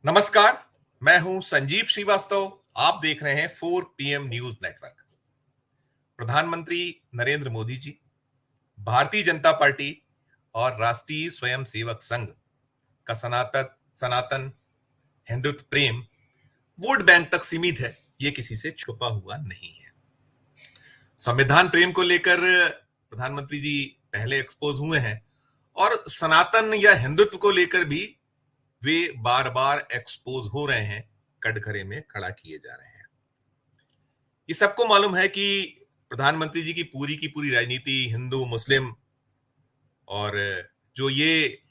नमस्कार। मैं हूं संजीव श्रीवास्तव। आप देख रहे हैं 4 PM न्यूज नेटवर्क। प्रधानमंत्री नरेंद्र मोदी जी, भारतीय जनता पार्टी और राष्ट्रीय स्वयंसेवक संघ का सनातन सनातन हिंदुत्व प्रेम वोट बैंक तक सीमित है। ये किसी से छुपा हुआ नहीं है। संविधान प्रेम को लेकर प्रधानमंत्री जी पहले एक्सपोज हुए हैं और सनातन या हिंदुत्व को लेकर भी वे बार बार एक्सपोज हो रहे हैं, कटघरे में खड़ा किए जा रहे हैं। ये सबको मालूम है कि प्रधानमंत्री जी की पूरी राजनीति हिंदू मुस्लिम और जो ये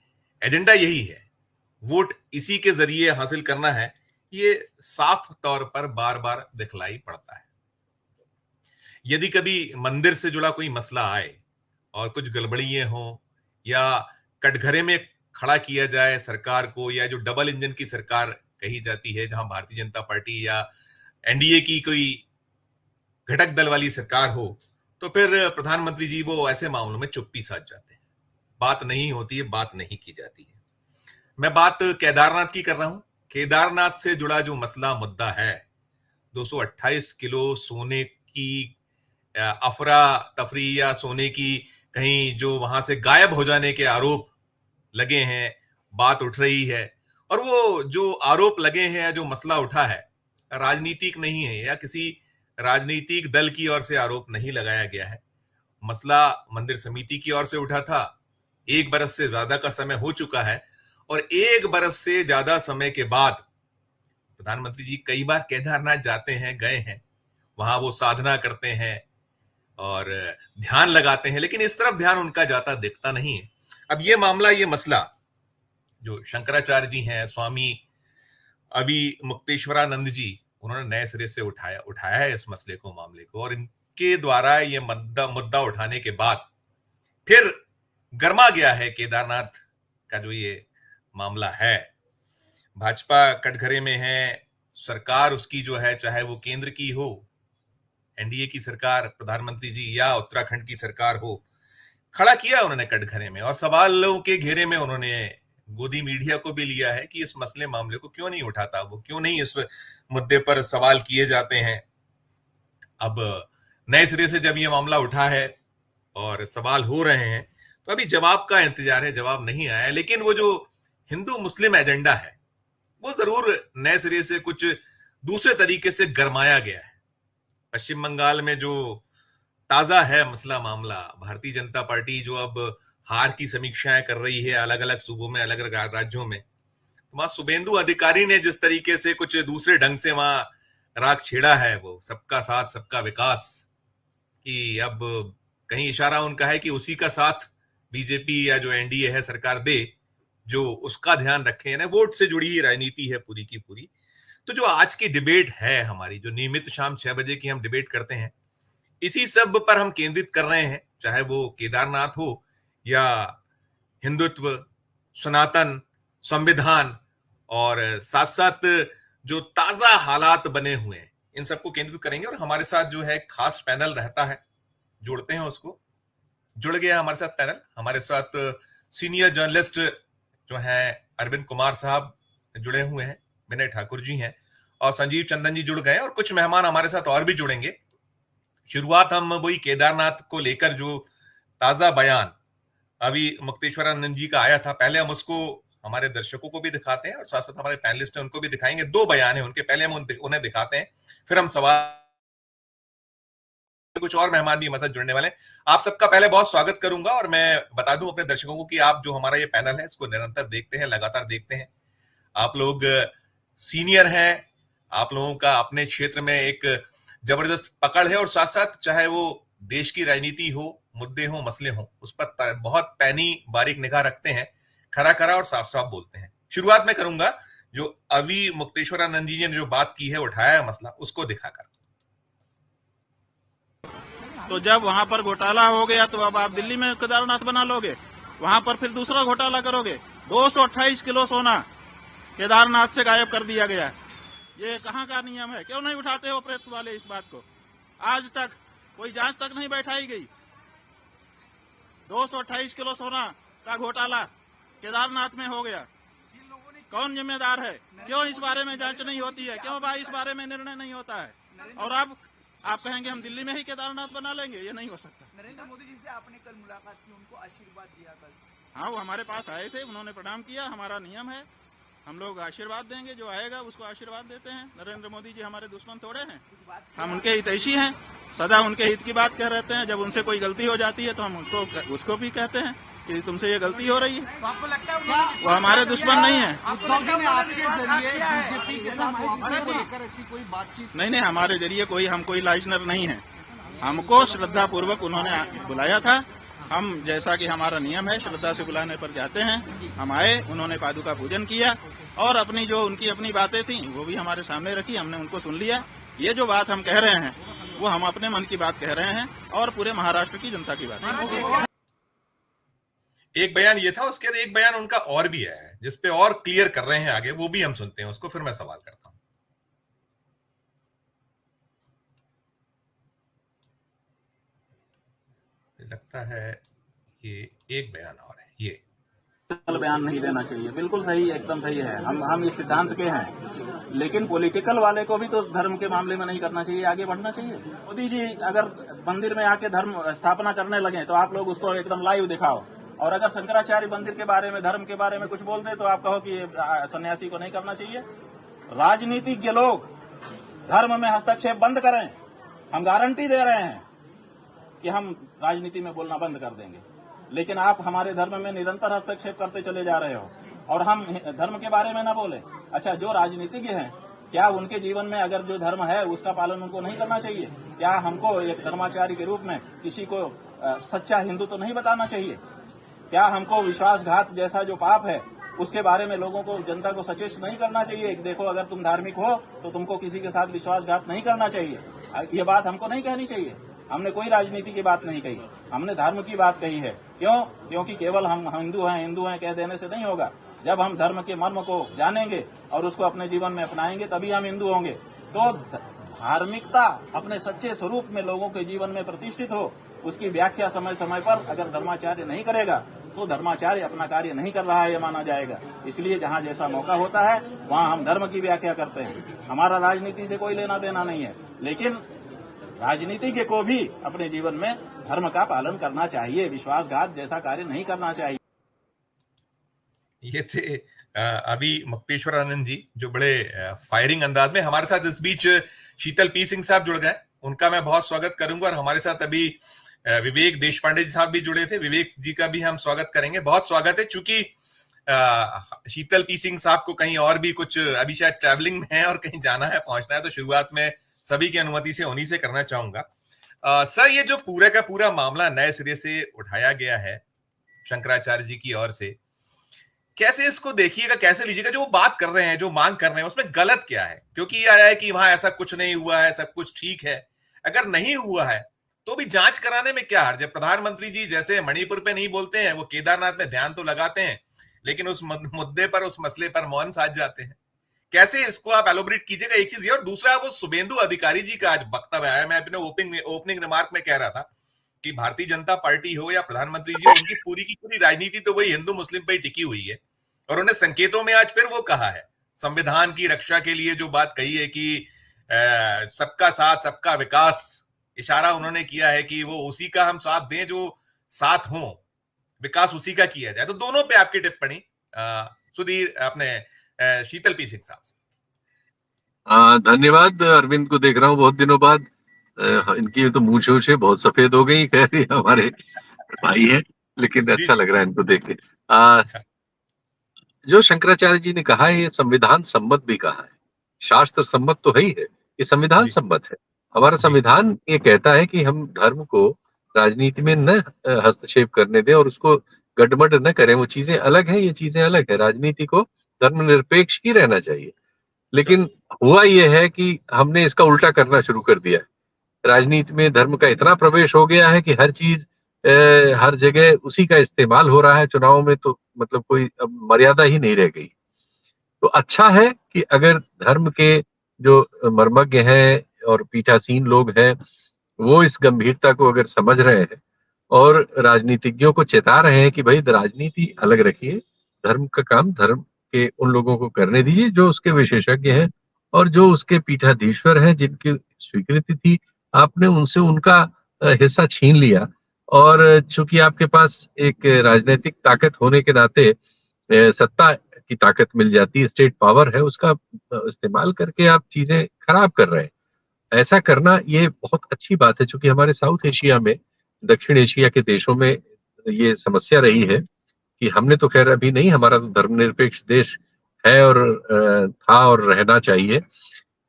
एजेंडा यही है, वोट इसी के जरिए हासिल करना है, ये साफ तौर पर बार बार दिखलाई पड़ता है। यदि कभी मंदिर से जुड़ा कोई मसला आए और कुछ गड़बड़ियां हो या कटघरे में खड़ा किया जाए सरकार को, या जो डबल इंजन की सरकार कही जाती है जहां भारतीय जनता पार्टी या एनडीए की कोई घटक दल वाली सरकार हो, तो फिर प्रधानमंत्री जी वो ऐसे मामलों में चुप्पी साध जाते हैं। बात नहीं होती है, बात नहीं की जाती है। मैं बात केदारनाथ की कर रहा हूं। केदारनाथ से जुड़ा जो मसला मुद्दा है, 228 किलो सोने की अफरा तफरी या सोने की कहीं जो वहां से गायब हो जाने के आरोप लगे हैं, बात उठ रही है। और वो जो आरोप लगे हैं या जो मसला उठा है, राजनीतिक नहीं है या किसी राजनीतिक दल की ओर से आरोप नहीं लगाया गया है। मसला मंदिर समिति की ओर से उठा था। 1 बरस से ज्यादा का समय हो चुका है और 1 बरस से ज्यादा समय के बाद प्रधानमंत्री जी कई बार केदारनाथ जाते हैं, गए हैं, वहां वो साधना करते हैं और ध्यान लगाते हैं, लेकिन इस तरफ ध्यान उनका जाता दिखता नहीं है। अब ये मामला, ये मसला जो शंकराचार्य जी हैं, स्वामी अभी मुक्तेश्वरानंद जी, उन्होंने नए सिरे से उठाया है इस मसले को, मामले को, और इनके द्वारा ये मुद्दा उठाने के बाद फिर गर्मा गया है केदारनाथ का जो ये मामला है। भाजपा कटघरे में है, सरकार उसकी जो है, चाहे वो केंद्र की हो, एनडीए की सरकार, प्रधानमंत्री जी, या उत्तराखंड की सरकार हो, खड़ा किया उन्होंने कटघरे में और सवालों के घेरे में उन्होंने गोदी मीडिया को भी लिया है कि इस मसले मामले को क्यों नहीं उठाता, वो क्यों नहीं इस मुद्दे पर सवाल किए जाते हैं। अब नए सिरे से जब ये मामला उठा है और सवाल हो रहे हैं, तो अभी जवाब का इंतजार है। जवाब नहीं आया, लेकिन वो जो हिंदू मुस्लिम एजेंडा है वो जरूर नए सिरे से कुछ दूसरे तरीके से गरमाया गया है। पश्चिम बंगाल में जो ताजा है मसला मामला, भारतीय जनता पार्टी जो अब हार की समीक्षाएं कर रही है अलग अलग सूबों में, अलग अलग राज्यों में, तो वहां शुभेंदु अधिकारी ने जिस तरीके से कुछ दूसरे ढंग से वहां राग छेड़ा है, वो सबका साथ सबका विकास, कि अब कहीं इशारा उनका है कि उसी का साथ बीजेपी या जो एनडीए है सरकार दे, जो उसका ध्यान रखे ना, वोट से जुड़ी ही राजनीति है पूरी की पूरी। तो जो आज की डिबेट है हमारी, जो नियमित शाम 6 बजे की हम डिबेट करते हैं, इसी सब पर हम केंद्रित कर रहे हैं, चाहे वो केदारनाथ हो या हिंदुत्व, सनातन, संविधान, और साथ साथ जो ताजा हालात बने हुए हैं, इन सबको केंद्रित करेंगे। और हमारे साथ जो है खास पैनल रहता है, जोड़ते हैं उसको। जुड़ गया हमारे साथ पैनल, हमारे साथ सीनियर जर्नलिस्ट जो है अरविंद कुमार साहब जुड़े हुए हैं, विनय ठाकुर जी हैं, और संजीव चंदन जी जुड़ गए, और कुछ मेहमान हमारे साथ और भी जुड़ेंगे। शुरुआत हम वही केदारनाथ को लेकर जो ताजा बयान अभी मुक्तेश्वरानंद जी का आया था, पहले हम उसको हमारे दर्शकों को भी दिखाते हैं और साथ साथ हमारे पैनलिस्ट हैं उनको भी दिखाएंगे। 2 बयान है उनके, पहले हम उन्हें दिखाते हैं, फिर हम सवाल, कुछ और मेहमान भी हमारे साथ जुड़ने वाले हैं। आप सबका पहले बहुत स्वागत करूंगा, और मैं बता दूं अपने दर्शकों को कि आप जो हमारा ये पैनल है इसको निरंतर देखते हैं, लगातार देखते हैं। आप लोग सीनियर हैं, आप लोगों का अपने क्षेत्र में एक जबरदस्त पकड़ है, और साथ साथ चाहे वो देश की राजनीति हो, मुद्दे हो, मसले हो, उस पर बहुत पैनी बारीक निगाह रखते हैं, खरा खरा और साफ साफ बोलते हैं। शुरुआत में करूंगा जो अभी मुक्तेश्वरानंद जी ने जो बात की है, उठाया है मसला, उसको दिखाकर। तो जब वहां पर घोटाला हो गया तो अब आप दिल्ली में केदारनाथ बना लोगे, वहां पर फिर दूसरा घोटाला करोगे। 228 किलो सोना केदारनाथ से गायब कर दिया गया। ये कहाँ का नियम है? क्यों नहीं उठाते हो प्रेस वाले इस बात को? आज तक कोई जांच तक नहीं बैठाई गई। 228 किलो सोना का घोटाला केदारनाथ में हो गया। कौन जिम्मेदार है? क्यों इस बारे में जांच नहीं होती है? क्यों भाई इस बारे में निर्णय नहीं होता है? और अब आप कहेंगे हम दिल्ली में ही केदारनाथ बना लेंगे, ये नहीं हो सकता। नरेंद्र मोदी जी से आपने कल मुलाकात की, उनको आशीर्वाद दिया कल? हाँ, वो हमारे पास आए थे, उन्होंने प्रणाम किया। हमारा नियम है, हम लोग आशीर्वाद देंगे, जो आएगा उसको आशीर्वाद देते हैं। नरेंद्र मोदी जी हमारे दुश्मन थोड़े हैं, हम उनके हितैषी हैं, सदा उनके हित की बात कह रहते हैं। जब उनसे कोई गलती हो जाती है तो हम उसको भी कहते हैं कि तुमसे ये गलती हो रही है। तो आपको लगता है वो हमारे दुश्मन नहीं है। उद्धव जी ने आपके जरिए बीजेपी के साथ वापसी को लेकर ऐसी कोई बातचीत? नहीं, हमारे जरिए हम कोई लाइजनर नहीं है। हमको श्रद्धा पूर्वक उन्होंने बुलाया था। हम, जैसा कि हमारा नियम है, श्रद्धा से बुलाने पर जाते हैं। हम आए, उन्होंने पादुका पूजन किया और अपनी जो उनकी अपनी बातें थी वो भी हमारे सामने रखी, हमने उनको सुन लिया। ये जो बात हम कह रहे हैं वो हम अपने मन की बात कह रहे हैं और पूरे महाराष्ट्र की जनता की बात है। एक बयान ये था, उसके बाद एक बयान उनका और भी है जिसपे और क्लियर कर रहे हैं आगे, वो भी हम सुनते हैं उसको, फिर मैं सवाल करता हूं। लगता है ये एक बयान और है, ये बयान नहीं देना चाहिए, बिल्कुल सही, एकदम सही है। हम इस सिद्धांत के हैं, लेकिन पॉलिटिकल वाले को भी तो धर्म के मामले में नहीं करना चाहिए, आगे बढ़ना चाहिए। मोदी जी अगर मंदिर में आके धर्म स्थापना करने लगे तो आप लोग उसको एकदम लाइव दिखाओ, और अगर शंकराचार्य मंदिर के बारे में, धर्म के बारे में कुछ बोल दे तो आप कहो कि सन्यासी को नहीं करना चाहिए। राजनीतिज्ञ लोग धर्म में हस्तक्षेप बंद करें, हम गारंटी दे रहे हैं कि हम राजनीति में बोलना बंद कर देंगे। लेकिन आप हमारे धर्म में निरंतर हस्तक्षेप करते चले जा रहे हो और हम धर्म के बारे में ना बोले। अच्छा, जो राजनीतिज्ञ हैं, क्या उनके जीवन में अगर जो धर्म है उसका पालन उनको नहीं करना चाहिए? क्या हमको एक धर्माचार्य के रूप में किसी को सच्चा हिंदू तो नहीं बताना चाहिए? क्या हमको विश्वासघात जैसा जो पाप है उसके बारे में लोगों को, जनता को सचेत नहीं करना चाहिए? देखो, अगर तुम धार्मिक हो तो तुमको किसी के साथ विश्वासघात नहीं करना चाहिए। ये बात हमको नहीं कहनी चाहिए। हमने कोई राजनीति की बात नहीं कही, हमने धर्म की बात कही है। क्यों? क्योंकि केवल हम हिंदू हैं कह देने से नहीं होगा। जब हम धर्म के मर्म को जानेंगे और उसको अपने जीवन में अपनाएंगे तभी हम हिंदू होंगे। तो धार्मिकता अपने सच्चे स्वरूप में लोगों के जीवन में प्रतिष्ठित हो, उसकी व्याख्या समय समय पर अगर धर्माचार्य नहीं करेगा तो धर्माचार्य अपना कार्य नहीं कर रहा है, यह माना जाएगा। इसलिए जहाँ जैसा मौका होता है वहाँ हम धर्म की व्याख्या करते हैं। हमारा राजनीति से कोई लेना देना नहीं है, लेकिन राजनीतिज्ञ को भी अपने जीवन में धर्म का पालन करना चाहिए, विश्वासघात जैसा कार्य नहीं करना चाहिए। ये थे अभी मुक्तेश्वर आनंद जी, जो बड़े फायरिंग अंदाज में। हमारे साथ इस बीच शीतल पी सिंह साहब जुड़ गए, उनका मैं बहुत स्वागत करूंगा। और हमारे साथ अभी विवेक देशपांडे जी साहब भी जुड़े थे, विवेक जी का भी हम स्वागत करेंगे। बहुत स्वागत है, चूंकि शीतल पी सिंह साहब को कहीं और भी कुछ अभी शायद ट्रैवलिंग में है और कहीं जाना है, पहुंचना है, तो शुरुआत में सभी की अनुमति से उन्हीं से करना चाहूंगा। सर, ये जो पूरा का पूरा मामला नए सिरे से उठाया गया है शंकराचार्य जी की ओर से, कैसे इसको देखिएगा, कैसे लीजिएगा? जो वो बात कर रहे हैं, जो मांग कर रहे हैं, उसमें गलत क्या है? क्योंकि ये आया है कि वहां ऐसा कुछ नहीं हुआ है, सब कुछ ठीक है। अगर नहीं हुआ है तो भी जांच कराने में क्या हर्ज है? प्रधानमंत्री जी जैसे मणिपुर पे नहीं बोलते हैं, वो केदारनाथ में ध्यान तो लगाते हैं, लेकिन उस मुद्दे पर, उस मसले पर मौन साध जाते हैं। कैसे इसको आप एलोबरेट कीजिएगा? एक चीज ये, और दूसरा वो शुभेंदु अधिकारी जी का आज वक्तव्य आया। मैं अपने ओपनिंग रिमार्क में कह रहा था कि भारतीय जनता पार्टी हो या प्रधानमंत्री जी, उनकी पूरी की पूरी राजनीति तो वही हिंदू मुस्लिम पे ही टिकी हुई है। और उन्हें संकेतों में आज फिर वो कहा है, संविधान की रक्षा के लिए जो बात कही है कि सबका साथ सबका विकास, इशारा उन्होंने किया है कि वो उसी का हम साथ दें जो साथ हो, विकास उसी का किया जाए। तो दोनों पे आपकी टिप्पणी सुधीर, अपने शीतल पी सिंह साहब से। धन्यवाद। अरविंद को देख रहा हूँ बहुत दिनों बाद। इनकी तो मूंछें वूछें बहुत सफेद हो गई, कह रही हमारे भाई है, लेकिन अच्छा लग रहा है इनको देख के। जो शंकराचार्य जी ने कहा है, ये संविधान सम्मत भी कहा है, शास्त्र सम्मत तो है ही है, ये संविधान सम्मत है। हमारा संविधान ये कहता है कि हम धर्म को राजनीति में न हस्तक्षेप करने दें और उसको गड़बड़ न करें। वो चीजें अलग है, ये चीजें अलग है। राजनीति को धर्मनिरपेक्ष ही रहना चाहिए। लेकिन हुआ ये है कि हमने इसका उल्टा करना शुरू कर दिया है। राजनीति में धर्म का इतना प्रवेश हो गया है कि हर चीज हर जगह उसी का इस्तेमाल हो रहा है। चुनाव में तो मतलब कोई अब मर्यादा ही नहीं रह गई। तो अच्छा है कि अगर धर्म के जो मर्मज्ञ हैं और पीठासीन लोग हैं, वो इस गंभीरता को अगर समझ रहे हैं और राजनीतिज्ञों को चेता रहे हैं कि भाई राजनीति अलग रखिए, धर्म का काम धर्म के उन लोगों को करने दीजिए जो उसके विशेषज्ञ हैं और जो उसके पीठाधीश्वर हैं, जिनकी स्वीकृति थी, आपने उनसे उनका हिस्सा छीन लिया। और चूंकि आपके पास एक राजनीतिक ताकत होने के नाते सत्ता की ताकत मिल जाती है, स्टेट पावर है, उसका इस्तेमाल करके आप चीजें खराब कर रहे हैं। ऐसा करना ये बहुत अच्छी बात है, क्योंकि हमारे साउथ एशिया में, दक्षिण एशिया के देशों में ये समस्या रही है कि हमने तो खैर अभी नहीं, हमारा तो धर्मनिरपेक्ष देश है और था और रहना चाहिए,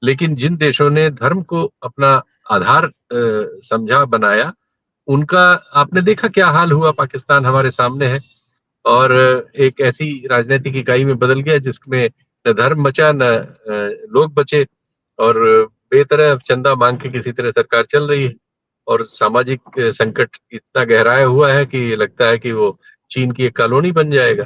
लेकिन जिन देशों ने धर्म को अपना आधार समझा, बनाया, उनका आपने देखा क्या हाल हुआ। पाकिस्तान हमारे सामने है और एक ऐसी राजनीतिक इकाई में बदल गया जिसमें न धर्म बचा न लोग बचे, और बेतरह चंदा मांग के किसी तरह सरकार चल रही है, और सामाजिक संकट इतना गहराया हुआ है कि लगता है कि वो चीन की एक कॉलोनी बन जाएगा।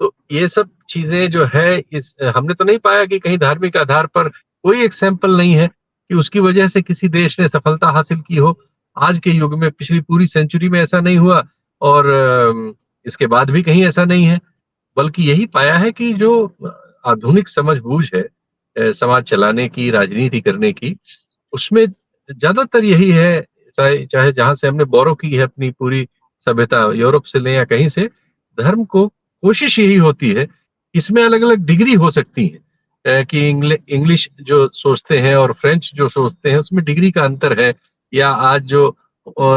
तो ये सब चीजें जो है, इस हमने तो नहीं पाया कि कहीं धार्मिक आधार पर कोई एग्जाम्पल नहीं है कि उसकी वजह से किसी देश ने सफलता हासिल की हो। आज के युग में, पिछली पूरी सेंचुरी में ऐसा नहीं हुआ, और इसके बाद भी कहीं ऐसा नहीं है। बल्कि यही पाया है कि जो आधुनिक समझबूझ है समाज चलाने की, राजनीति करने की, उसमें ज्यादातर यही है, चाहे जहां से हमने बोरो की है अपनी पूरी सभ्यता, यूरोप से ले या कहीं से, धर्म को कोशिश यही होती है। इसमें अलग अलग डिग्री हो सकती है कि इंग्लिश जो सोचते हैं और फ्रेंच जो सोचते हैं, उसमें डिग्री का अंतर है, या आज जो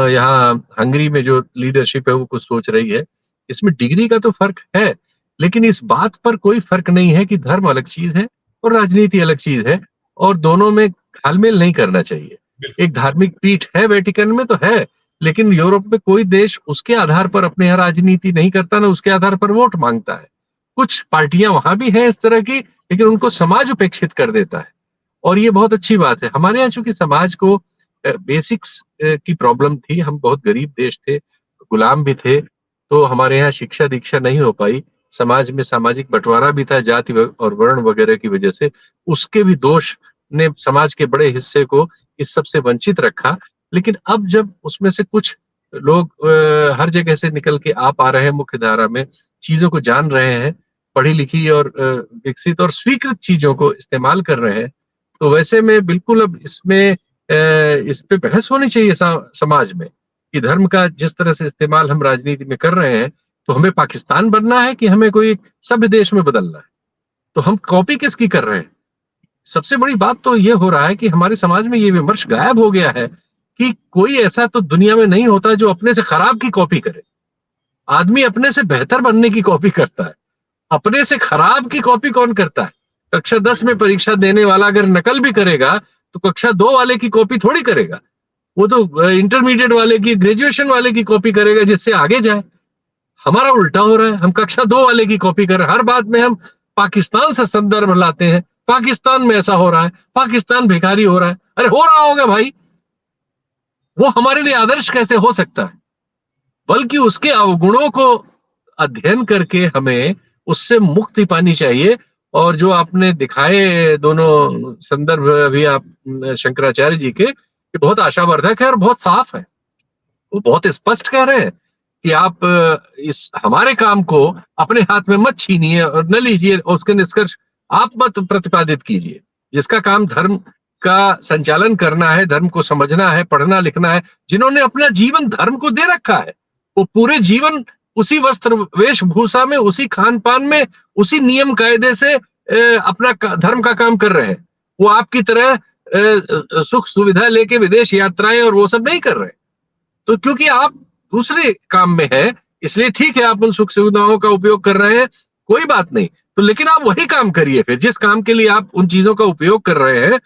यहाँ हंगरी में जो लीडरशिप है वो कुछ सोच रही है, इसमें डिग्री का तो फर्क है, लेकिन इस बात पर कोई फर्क नहीं है कि धर्म अलग चीज है और राजनीति अलग चीज है, और दोनों में घालमेल नहीं करना चाहिए। एक धार्मिक पीठ है वेटिकन में तो है, लेकिन यूरोप में कोई देश उसके आधार पर अपने यहाँ राजनीति नहीं करता, ना उसके आधार पर वोट मांगता है। कुछ पार्टियां वहां भी हैं इस तरह की, लेकिन उनको समाज उपेक्षित कर देता है, और ये बहुत अच्छी बात है। हमारे यहाँ चूंकि समाज को बेसिक्स की प्रॉब्लम थी, हम बहुत गरीब देश थे, गुलाम भी थे, तो हमारे यहाँ शिक्षा दीक्षा नहीं हो पाई, समाज में सामाजिक बंटवारा भी था जाति और वर्ण वगैरह की वजह से, उसके भी दोष ने समाज के बड़े हिस्से को इस सब से वंचित रखा। लेकिन अब जब उसमें से कुछ लोग हर जगह से निकल के आ पा रहे हैं, मुख्य धारा में चीजों को जान रहे हैं, पढ़ी लिखी और विकसित और स्वीकृत चीजों को इस्तेमाल कर रहे हैं, तो वैसे में बिल्कुल अब इसमें इस पे बहस होनी चाहिए समाज में कि धर्म का जिस तरह से इस्तेमाल हम राजनीति में कर रहे हैं, तो हमें पाकिस्तान बनना है कि हमें कोई सभ्य देश में बदलना है? तो हम कॉपी किसकी कर रहे हैं? सबसे बड़ी बात तो ये हो रहा है कि हमारे समाज में ये विमर्श गायब हो गया है कि कोई ऐसा तो दुनिया में नहीं होता जो अपने से खराब की कॉपी करे। आदमी अपने से बेहतर बनने की कॉपी करता है, अपने से खराब की कॉपी कौन करता है? कक्षा 10 में परीक्षा देने वाला अगर नकल भी करेगा तो कक्षा 2 वाले की कॉपी थोड़ी करेगा, वो तो इंटरमीडिएट वाले की, ग्रेजुएशन वाले की कॉपी करेगा जिससे आगे जाए। हमारा उल्टा हो रहा है, हम कक्षा 2 वाले की कॉपी कर रहे हैं। हर बात में हम पाकिस्तान से संदर्भ लाते हैं, पाकिस्तान में ऐसा हो रहा है, पाकिस्तान भिखारी हो रहा है। अरे हो रहा होगा भाई, वो हमारे लिए आदर्श कैसे हो सकता है? बल्कि उसके अवगुणों को अध्ययन करके हमें उससे मुक्ति पानी चाहिए। और जो आपने दिखाए दोनों संदर्भ अभी आप शंकराचार्य जी के, ये बहुत आशावर्धक है और बहुत साफ है। वो बहुत स्पष्ट कह रहे हैं कि आप इस हमारे काम को अपने हाथ में मत छीनिए और न लीजिए, और उसके निष्कर्ष आप मत प्रतिपादित कीजिए। जिसका काम धर्म का संचालन करना है, धर्म को समझना है, पढ़ना लिखना है, जिन्होंने अपना जीवन धर्म को दे रखा है, वो पूरे जीवन उसी वस्त्र वेशभूषा में, उसी खान पान में, उसी नियम कायदे से अपना धर्म का काम कर रहे हैं। वो आपकी तरह सुख सुविधा लेके विदेश यात्राएं और वो सब नहीं कर रहे। तो क्योंकि आप दूसरे काम में है, इसलिए ठीक है आप उन सुख सुविधाओं का उपयोग कर रहे हैं, कोई बात नहीं। तो लेकिन आप वही काम करिए, फिर जिस काम के लिए आप उन चीजों का उपयोग कर रहे हैं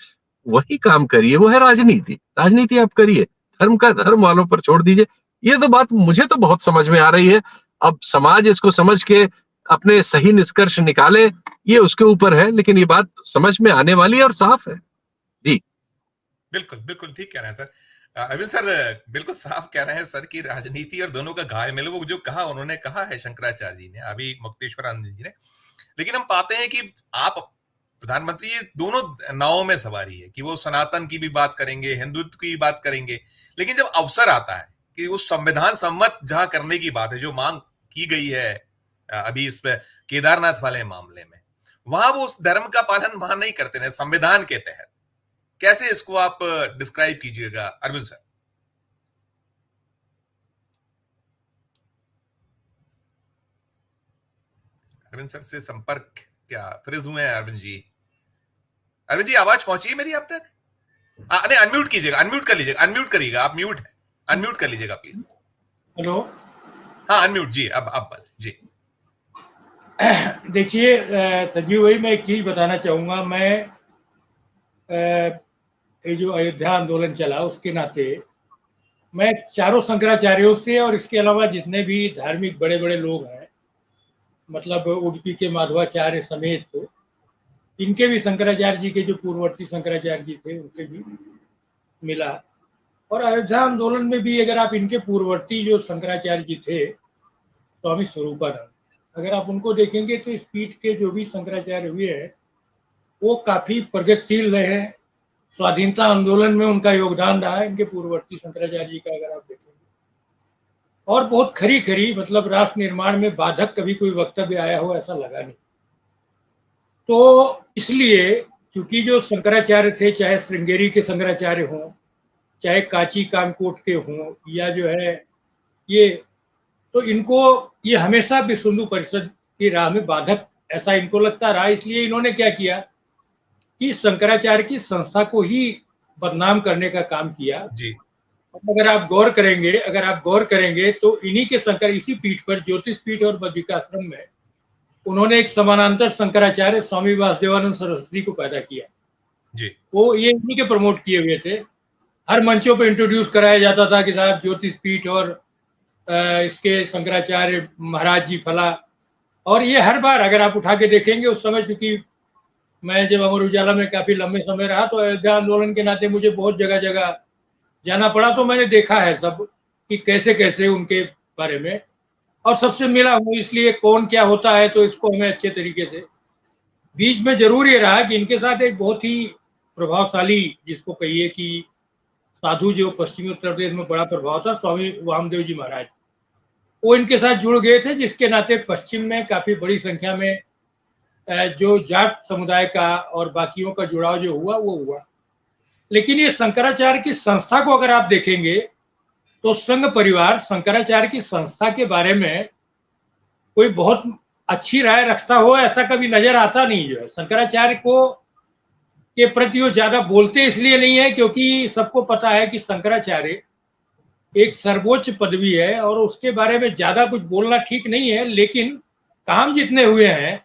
वही काम करिए, वो है राजनीति। राजनीति आप करिए, धर्म का धर्म वालों पर छोड़ दीजिए। ये तो बात मुझे तो बहुत समझ में आ रही है। अब समाज इसको समझ के अपने सही निष्कर्ष निकाले, ये उसके ऊपर है, लेकिन ये बात समझ में आने वाली है और साफ है। जी बिल्कुल बिल्कुल ठीक कह रहे हैं सर। अभी सर बिल्कुल साफ कह रहे हैं सर कि राजनीति और दोनों का घायल, वो जो कहा उन्होंने कहा है शंकराचार्य जी ने, अभी मुक्तेश्वरानंद जी ने। लेकिन हम पाते हैं कि आप प्रधानमंत्री ये दोनों नावों में सवारी है कि वो सनातन की भी बात करेंगे, हिंदुत्व की भी बात करेंगे, लेकिन जब अवसर आता है कि उस संविधान सम्मत जहां करने की बात है, जो मांग की गई है अभी इस पे केदारनाथ वाले मामले में, वहां वो उस धर्म का पालन वहां नहीं करते हैं संविधान के तहत। कैसे इसको आप डिस्क्राइब कीजिएगा अरविंद सर? अरविंद सर से संपर्क क्या फ्रीज हुए हैं अरविंद जी? अरविंद जी आवाज पहुंची है मेरी आप तक? नहीं, अनम्यूट कीजिएगा, अनम्यूट कर लीजिएगा, अनम्यूट करिएगा, आप म्यूट है, अनम्यूट कर लीजिएगा प्लीज। हेलो। हाँ अनम्यूट जी, अब जी। देखिए संजीव भाई, मैं एक चीज बताना चाहूंगा। मैं ये जो अयोध्या आंदोलन चला उसके नाते मैं चारों शंकराचार्यों से और इसके अलावा जितने भी धार्मिक बड़े बड़े लोग हैं, मतलब उडुपी के माधवाचार्य समेत इनके भी, शंकराचार्य जी के जो पूर्ववर्ती शंकराचार्य जी थे उनसे भी मिला। और अयोध्या आंदोलन में भी अगर आप इनके पूर्ववर्ती जो शंकराचार्य जी थे, स्वामी स्वरूपानंद, अगर आप उनको देखेंगे तो इस पीठ के जो भी शंकराचार्य हुए हैं वो काफी प्रगतिशील रहे हैं। स्वाधीनता आंदोलन में उनका योगदान रहा है, इनके पूर्ववर्ती शंकराचार्य जी का अगर आप देखेंगे। और बहुत खरी खरी, मतलब राष्ट्र निर्माण में बाधक कभी कोई वक्तव्य आया हो ऐसा लगा नहीं। तो इसलिए क्योंकि जो शंकराचार्य थे, चाहे श्रृंगेरी के शंकराचार्य हों, चाहे कांची कामकोट के हों, या जो है ये, तो इनको ये हमेशा विश्व हिंदू परिषद की राह में बाधक ऐसा इनको लगता रहा। इसलिए इन्होंने क्या किया कि शंकराचार्य की संस्था को ही बदनाम करने का काम किया जी। अगर आप गौर करेंगे तो इन्हीं के इसी पीठ पर, ज्योतिष पीठ और बद्रिकाश्रम में, उन्होंने एक समानांतर शंकराचार्य स्वामी वासुदेवानंद सरस्वती को पैदा किया जी। वो ये इन्हीं के प्रमोट किए हुए थे। हर मंचों पे इंट्रोड्यूस कराया जाता था कि साहब ज्योतिष पीठ और इसके शंकराचार्य महाराज जी फला। और ये हर बार अगर आप उठा के देखेंगे, उस समय चूंकि मैं जब अमर उजाला में काफी लंबे समय रहा तो अयोध्या आंदोलन के नाते मुझे बहुत जगह जगह जाना पड़ा, तो मैंने देखा है सब कि कैसे कैसे उनके बारे में, और सबसे मिला हूँ, इसलिए कौन क्या होता है तो इसको हमें अच्छे तरीके से। बीच में जरूर ये रहा कि इनके साथ एक बहुत ही प्रभावशाली, जिसको कहिए कि साधु, जो पश्चिमी उत्तर प्रदेश में बड़ा प्रभाव था, स्वामी वामदेव जी महाराज, वो इनके साथ जुड़ गए थे, जिसके नाते पश्चिम में काफी बड़ी संख्या में जो जाट समुदाय का और बाकियों का जुड़ाव जो हुआ वो हुआ। लेकिन ये शंकराचार्य की संस्था को अगर आप देखेंगे तो संघ परिवार शंकराचार्य की संस्था के बारे में कोई बहुत अच्छी राय रखता हो ऐसा कभी नजर आता नहीं। जो है शंकराचार्य को के प्रति वो ज्यादा बोलते इसलिए नहीं है क्योंकि सबको पता है कि शंकराचार्य एक सर्वोच्च पदवी है और उसके बारे में ज्यादा कुछ बोलना ठीक नहीं है। लेकिन काम जितने हुए हैं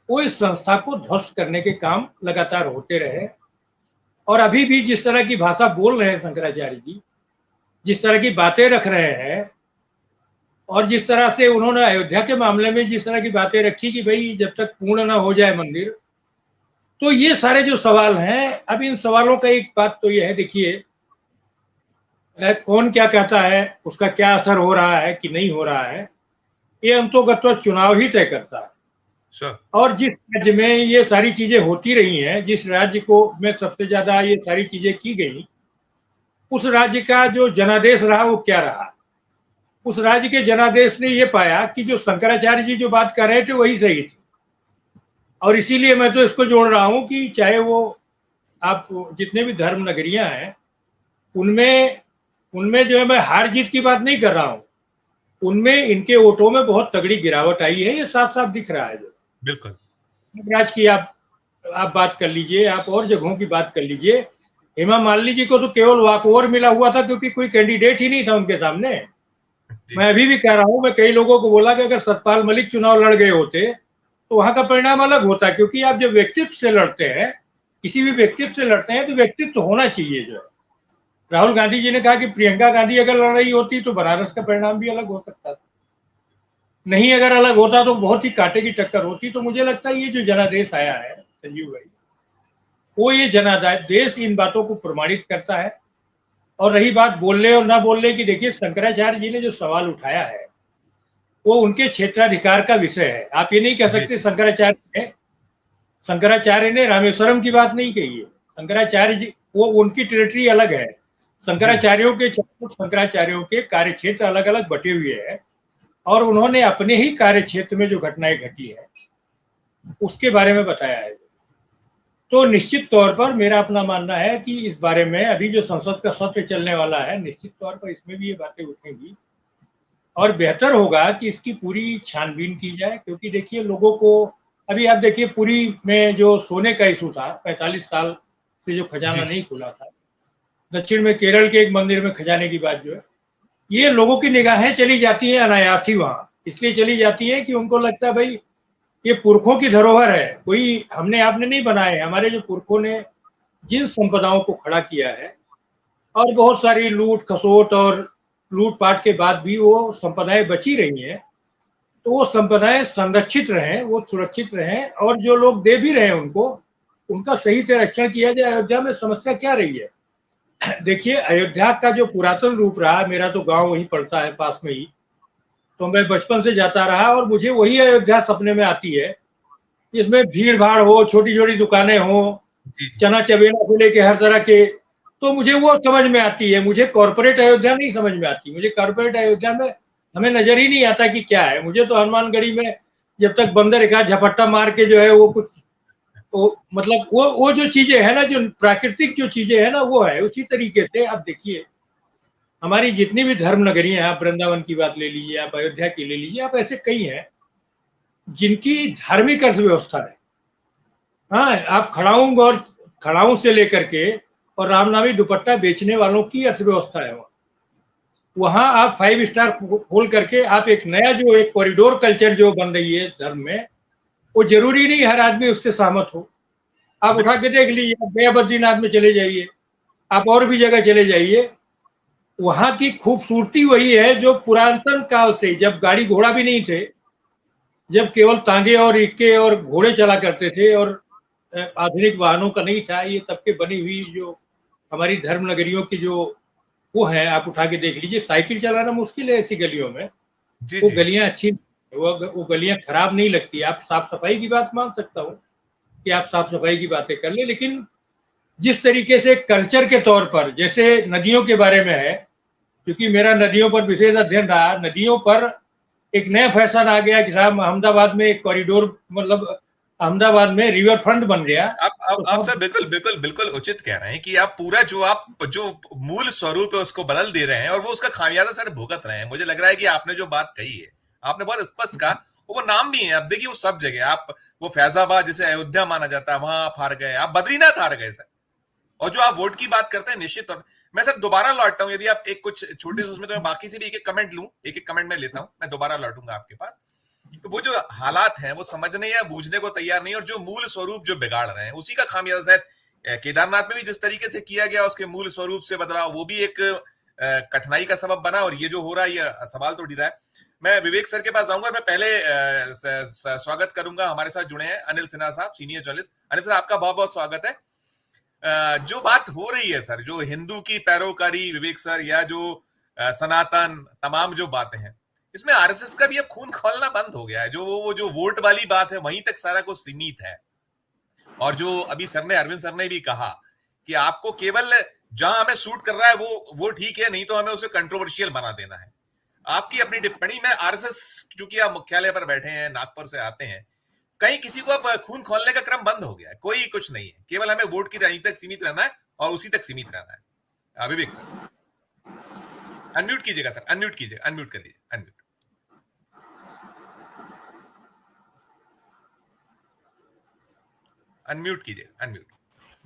वो इस संस्था को ध्वस्त करने के काम लगातार होते रहे। और अभी भी जिस तरह की भाषा बोल रहे हैं शंकराचार्य जी, जिस तरह की बातें रख रहे हैं, और जिस तरह से उन्होंने अयोध्या के मामले में जिस तरह की बातें रखी कि भाई जब तक पूर्ण ना हो जाए मंदिर, तो ये सारे जो सवाल हैं, अब इन सवालों का एक बात तो ये है, देखिए कौन क्या कहता है, उसका क्या असर हो रहा है कि नहीं हो रहा है, ये अंतोगत्वा चुनाव ही तय करता है। और जिस राज्य में ये सारी चीजें होती रही हैं, जिस राज्य को में सबसे ज्यादा ये सारी चीजें की गई, उस राज्य का जो जनादेश रहा वो क्या रहा। उस राज्य के जनादेश ने ये पाया कि जो शंकराचार्य जी जो बात कर रहे थे वही सही थी। और इसीलिए मैं तो इसको जोड़ रहा हूं कि चाहे वो आप जितने भी धर्म नगरियां हैं उनमें जो है, मैं हार जीत की बात नहीं कर रहा हूं, उनमें इनके वोटों में बहुत तगड़ी गिरावट आई है, ये साफ साफ दिख रहा है। जो बिल्कुल राज की आप बात कर लीजिए, आप और जगहों की बात कर लीजिए। हेमा मालिनी जी को तो केवल वॉकओवर मिला हुआ था क्योंकि कोई कैंडिडेट ही नहीं था उनके सामने। मैं अभी भी कह रहा हूं, मैं कई लोगों को बोला कि अगर सतपाल मलिक चुनाव लड़ गए होते तो वहां का परिणाम अलग होता, क्योंकि आप जब व्यक्तित्व से लड़ते हैं, किसी भी व्यक्तित्व से लड़ते हैं तो व्यक्तित्व होना चाहिए। जो है राहुल गांधी जी ने कहा कि प्रियंका गांधी अगर लड़ रही होती तो बनारस का परिणाम भी अलग हो सकता था, नहीं अगर अलग होता तो बहुत ही कांटे की टक्कर होती। तो मुझे लगता है ये जो जनादेश आया है संजीव भाई, वो ये जनादेश इन बातों को प्रमाणित करता है। और रही बात बोलने और ना बोलने की, देखिए शंकराचार्य जी ने जो सवाल उठाया है वो उनके क्षेत्राधिकार का विषय है। आप ये नहीं कह सकते शंकराचार्य ने रामेश्वरम की बात नहीं कही है। शंकराचार्य जी, वो उनकी टेरिटरी अलग है। शंकराचार्यों के कार्य क्षेत्र अलग अलग बटे हुए हैं और उन्होंने अपने ही कार्य क्षेत्र में जो घटनाएं घटी है उसके बारे में बताया है। तो निश्चित तौर पर मेरा अपना मानना है कि इस बारे में अभी जो संसद का सत्र चलने वाला है, निश्चित तौर पर इसमें भी ये बातें उठेंगी और बेहतर होगा कि इसकी पूरी छानबीन की जाए, क्योंकि देखिए लोगों को अभी आप देखिए पुरी में जो सोने का इशू था, 45 साल से जो खजाना नहीं खुला था, दक्षिण में केरल के एक मंदिर में खजाने की बात जो है, ये लोगों की निगाहें चली जाती हैं अनायास ही वहां, इसलिए चली जाती हैं कि उनको लगता है भाई ये पुरखों की धरोहर है, कोई हमने आपने नहीं बनाए, हमारे जो पुरखों ने जिन संपदाओं को खड़ा किया है और बहुत सारी लूट खसोट और लूटपाट के बाद भी वो संपदाएं बची रही हैं, तो वो संपदाएं संरक्षित रहें, वो सुरक्षित रहें और जो लोग दे भी रहे हैं उनको, उनका सही से रक्षण किया जाए। अयोध्या में समस्या क्या रही है? देखिए अयोध्या का जो पुरातन रूप रहा, मेरा तो गांव वहीं पड़ता है पास में ही, तो मैं बचपन से जाता रहा और मुझे वही अयोध्या सपने में आती है जिसमें भीड़ भाड़ हो, छोटी छोटी दुकानें हो, चना चबेना से लेके हर तरह के, तो मुझे वो समझ में आती है। मुझे कॉर्पोरेट अयोध्या नहीं समझ में आती, मुझे कॉर्पोरेट अयोध्या में हमें नजर ही नहीं आता कि क्या है। मुझे तो हनुमानगढ़ी में जब तक बंदर एक झपट्टा मार के जो है वो कुछ मतलब वो जो चीजें है ना, जो प्राकृतिक जो चीजें है ना, वो है। उसी तरीके से आप देखिए हमारी जितनी भी धर्म नगरियां हैं, आप वृंदावन की बात ले लीजिए, आप अयोध्या की ले लीजिए, आप ऐसे कई हैं जिनकी धार्मिक अर्थव्यवस्था है। हाँ, आप खड़ाऊं से लेकर के और रामनामी दुपट्टा बेचने वालों की अर्थव्यवस्था है वहां आप 5 स्टार खोल करके आप एक नया जो एक कॉरिडोर कल्चर जो बन रही है धर्म में, वो जरूरी नहीं हर आदमी उससे सहमत हो। आप उठा के देख लीजिए, आप गया बद्रीनाथ में चले जाइए, आप और भी जगह चले जाइए, वहां की खूबसूरती वही है जो पुरातन काल से, जब गाड़ी घोड़ा भी नहीं थे, जब केवल तांगे और इक्के और घोड़े चला करते थे और आधुनिक वाहनों का नहीं था, ये तब के बनी हुई जो हमारी धर्म नगरियों की जो वो है, आप उठा के देख लीजिए। साइकिल चलाना मुश्किल है ऐसी गलियों में, वो गलियां अच्छी, वो गलियां खराब नहीं लगती। आप साफ सफाई की बात मान सकता हूँ कि आप साफ सफाई की बातें कर ले, लेकिन जिस तरीके से कल्चर के तौर पर, जैसे नदियों के बारे में है, क्योंकि मेरा नदियों पर विशेष अध्ययन रहा, नदियों पर एक नया फैशन आ गया कि साहब अहमदाबाद में एक कॉरिडोर, मतलब अहमदाबाद में रिवर फ्रंट बन गया। आप सर बिल्कुल बिल्कुल बिल्कुल उचित कह रहे हैं कि आप पूरा जो मूल स्वरूप है उसको बदल दे रहे हैं और वो उसका खामियाजा सर भुगत रहे हैं। मुझे लग रहा है कि आपने जो बात कही है, आपने बहुत स्पष्ट कहा, वो नाम भी है। अब देखिए वो सब जगह, आप वो फैजाबाद जिसे अयोध्या माना जाता है वहां आप हार गए, आप बद्रीनाथ हार गए सर। और जो आप वोट की बात करते हैं, निश्चित तौर मैं सर दोबारा लौटता हूं, यदि आप एक कुछ छोटे से उसमें तो मैं बाकी से भी एक एक कमेंट लूं, एक एक कमेंट में लेता हूं, मैं दोबारा लौटूंगा आपके पास। तो वो जो हालात हैं वो समझने या बूझने को तैयार नहीं, और जो मूल स्वरूप जो बिगाड़ रहे हैं उसी का खामियाजा शायद केदारनाथ में भी जिस तरीके से किया गया, उसके मूल स्वरूप से बदलाव, वो भी एक कठिनाई का सबब बना। और ये जो हो रहा है, ये सवाल तो उठ रहा है। मैं विवेक सर के पास जाऊंगा, मैं पहले स्वागत करूंगा, हमारे साथ जुड़े हैं अनिल सिन्हा साहब, सीनियर जर्नलिस्ट। अनिल सर, आपका बहुत बहुत स्वागत है। जो बात हो रही है सर, जो हिंदू की पैरोकारी, विवेक सर, या जो सनातन, तमाम जो बातें हैं, इसमें आरएसएस का भी अब खून खौलना बंद हो गया है। जो वोट वाली बात है वहीं तक सारा कुछ सीमित है। और जो अभी अरविंद सर ने भी कहा कि आपको केवल जहां हमें सूट कर रहा है वो ठीक है, नहीं तो हमें उसे कंट्रोवर्शियल बना देना है। आपकी अपनी टिप्पणी में आरएसएस, क्योंकि आप मुख्यालय पर बैठे हैं, नागपुर से आते हैं, कहीं किसी को अब खून खोलने का क्रम बंद हो गया है, कोई कुछ नहीं है, केवल हमें वोट की राजनीति तक सीमित रहना है और उसी तक सीमित रहना है। विवेक सर अनम्यूट कीजिएगा सर, अनम्यूट कीजिएगा, अनम्यूट कर लीजिए, अनम्यूट। अनम्यूट कीजिए, अनम्यूट।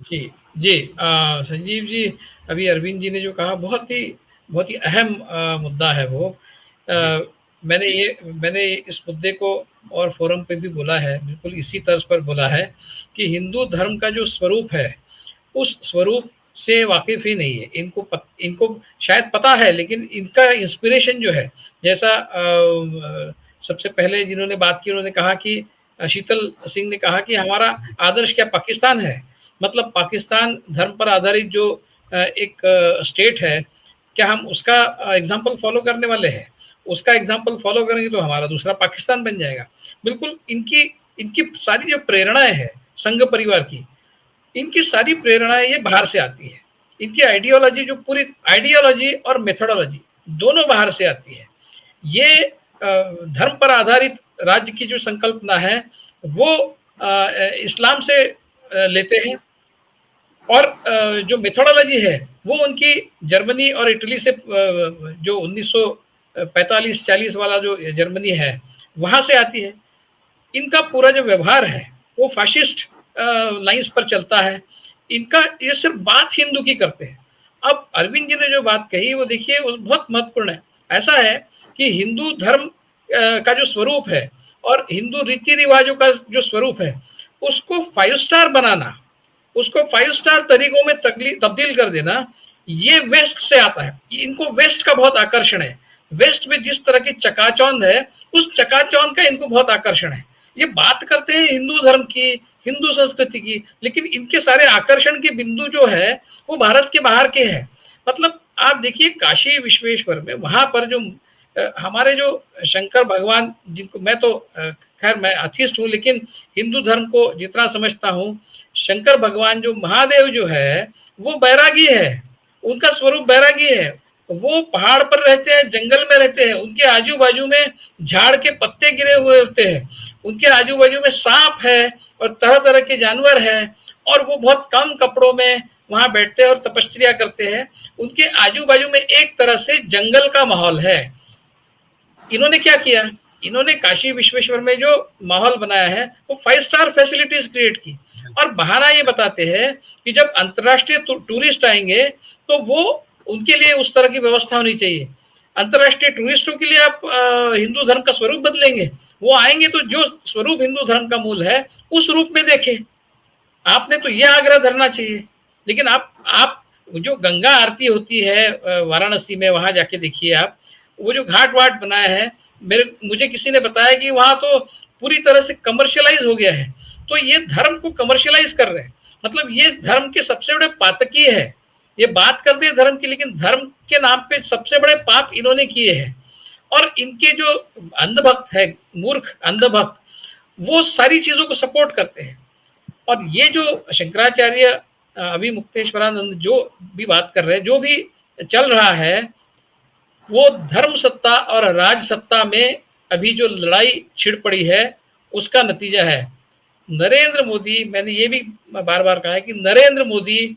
जी जी, संजीव जी, अभी अरविंद जी ने जो कहा बहुत ही अहम मुद्दा है वो। मैंने इस मुद्दे को और फोरम पे भी बोला है, बिल्कुल इसी तर्ज पर बोला है कि हिंदू धर्म का जो स्वरूप है उस स्वरूप से वाकिफ ही नहीं है। इनको शायद पता है, लेकिन इनका इंस्पिरेशन जो है, जैसा सबसे पहले जिन्होंने बात की उन्होंने कहा कि शीतल सिंह ने कहा कि हमारा आदर्श क्या पाकिस्तान है, मतलब पाकिस्तान धर्म पर आधारित जो एक स्टेट है, क्या हम उसका एग्जाम्पल फॉलो करने वाले हैं? उसका एग्जाम्पल फॉलो करेंगे तो हमारा दूसरा पाकिस्तान बन जाएगा। बिल्कुल इनकी सारी जो प्रेरणाएं हैं संघ परिवार की, इनकी सारी प्रेरणाएं ये बाहर से आती है। इनकी आइडियोलॉजी, जो पूरी आइडियोलॉजी और मेथोडोलॉजी दोनों बाहर से आती है। ये धर्म पर आधारित राज्य की जो संकल्पना है वो इस्लाम से लेते हैं, और जो मेथोडोलॉजी है वो उनकी जर्मनी और इटली से, जो 1945-40 वाला जो जर्मनी है वहां से आती है। इनका पूरा जो व्यवहार है वो फाशिस्ट लाइंस पर चलता है। इनका ये सिर्फ बात हिंदू की करते हैं। अब अरविंद जी ने जो बात कही वो देखिए वो बहुत महत्वपूर्ण है। ऐसा है कि हिंदू धर्म का जो स्वरूप है और हिंदू रीति रिवाजों का जो स्वरूप है उसको 5 स्टार बनाना, उसको 5 स्टार तरीकों में तब्दील कर देना, ये वेस्ट से आता है। इनको वेस्ट का बहुत आकर्षण है। वेस्ट में जिस तरह की चकाचौंध है उस चकाचौंध का इनको बहुत आकर्षण है। ये बात करते हैं हिंदू धर्म की, हिंदू संस्कृति की, लेकिन इनके सारे आकर्षण के बिंदु जो है वो भारत के बाहर के हैं। मतलब आप देखिए काशी विश्वेश्वर में वहां पर जो हमारे जो शंकर भगवान, जिनको मैं तो खैर मैं अथिस्ट हूँ लेकिन हिंदू धर्म को जितना समझता हूँ, शंकर भगवान जो महादेव जो है वो बैरागी है, उनका स्वरूप बैरागी है। वो पहाड़ पर रहते हैं, जंगल में रहते हैं, उनके आजू बाजू में झाड़ के पत्ते गिरे हुए होते हैं, उनके आजू बाजू में सांप है और तरह तरह के जानवर हैं, और वो बहुत कम कपड़ों में वहां बैठते हैं और तपस्या करते हैं। उनके आजू बाजू में एक तरह से जंगल का माहौल है। इन्होंने क्या किया, इन्होंने काशी विश्वेश्वर में जो माहौल बनाया है वो 5 स्टार फैसिलिटीज क्रिएट की, और बहाना ये बताते हैं कि जब अंतर्राष्ट्रीय टूरिस्ट आएंगे तो वो उनके लिए उस तरह की व्यवस्था होनी चाहिए। अंतर्राष्ट्रीय टूरिस्टों के लिए आप हिंदू धर्म का स्वरूप बदलेंगे, वो आएंगे तो जो स्वरूप हिंदू धर्म का मूल है उस रूप में देखें। आपने तो यह आग्रह धरना चाहिए। लेकिन आप जो गंगा आरती होती है वाराणसी में, वहां जाके देखिए आप, वो जो घाट वाट बनाया है, मुझे किसी ने बताया कि वहां तो पूरी तरह से कमर्शियलाइज हो गया है। तो ये धर्म को कमर्शियलाइज कर रहे हैं। मतलब ये धर्म के सबसे बड़े पातकी है। ये बात करते हैं धर्म की, लेकिन धर्म के नाम पे सबसे बड़े पाप इन्होंने किए हैं। और इनके जो अंधभक्त है, मूर्ख अंधभक्त, वो सारी चीजों को सपोर्ट करते हैं। और ये जो शंकराचार्य अभी मुक्तेश्वरानंद जो भी बात कर रहे हैं, जो भी चल रहा है, वो धर्म सत्ता और राज सत्ता में अभी जो लड़ाई छिड़ पड़ी है उसका नतीजा है। नरेंद्र मोदी, मैंने ये भी बार बार कहा है कि नरेंद्र मोदी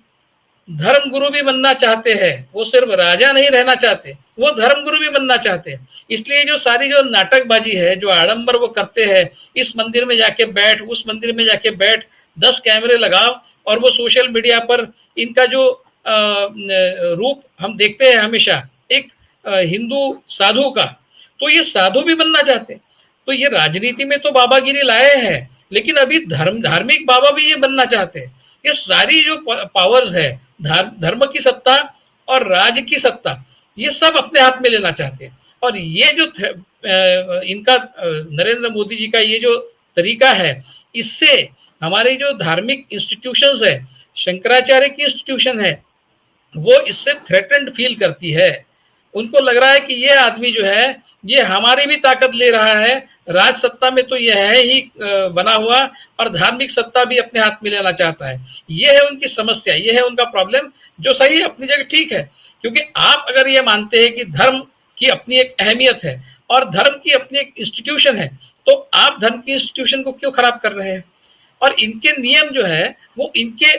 धर्म गुरु भी बनना चाहते हैं। वो सिर्फ राजा नहीं रहना चाहते, वो धर्म गुरु भी बनना चाहते हैं। इसलिए जो सारी जो नाटकबाजी है, जो आडंबर वो करते हैं, इस मंदिर में जाके बैठ, उस मंदिर में जाके बैठ, 10 कैमरे लगाओ, और वो सोशल मीडिया पर इनका जो रूप हम देखते हैं हमेशा एक हिंदू साधु का, तो ये साधु भी बनना चाहते हैं। तो ये राजनीति में तो बाबागिरी लाए हैं, लेकिन अभी धार्मिक बाबा भी ये बनना चाहते हैं। ये सारी जो पावर्स है, धर्म की सत्ता और राज की सत्ता, ये सब अपने हाथ में लेना चाहते हैं। और ये जो इनका नरेंद्र मोदी जी का ये जो तरीका है, इससे हमारी जो धार्मिक इंस्टीट्यूशंस है, शंकराचार्य की इंस्टीट्यूशन है, वो इससे थ्रेटेंड फील करती है। उनको लग रहा है कि ये आदमी जो है ये हमारी भी ताकत ले रहा है, राज सत्ता में तो ये है ही बना हुआ, और धार्मिक सत्ता भी अपने हाथ में लेना चाहता है। ये है उनकी समस्या, ये है उनका प्रॉब्लम, जो सही है, अपनी जगह ठीक है। क्योंकि आप अगर ये मानते हैं कि धर्म की अपनी एक अहमियत है और धर्म की अपनी एक इंस्टीट्यूशन है, तो आप धर्म की इंस्टीट्यूशन को क्यों खराब कर रहे हैं? और इनके नियम जो है वो इनके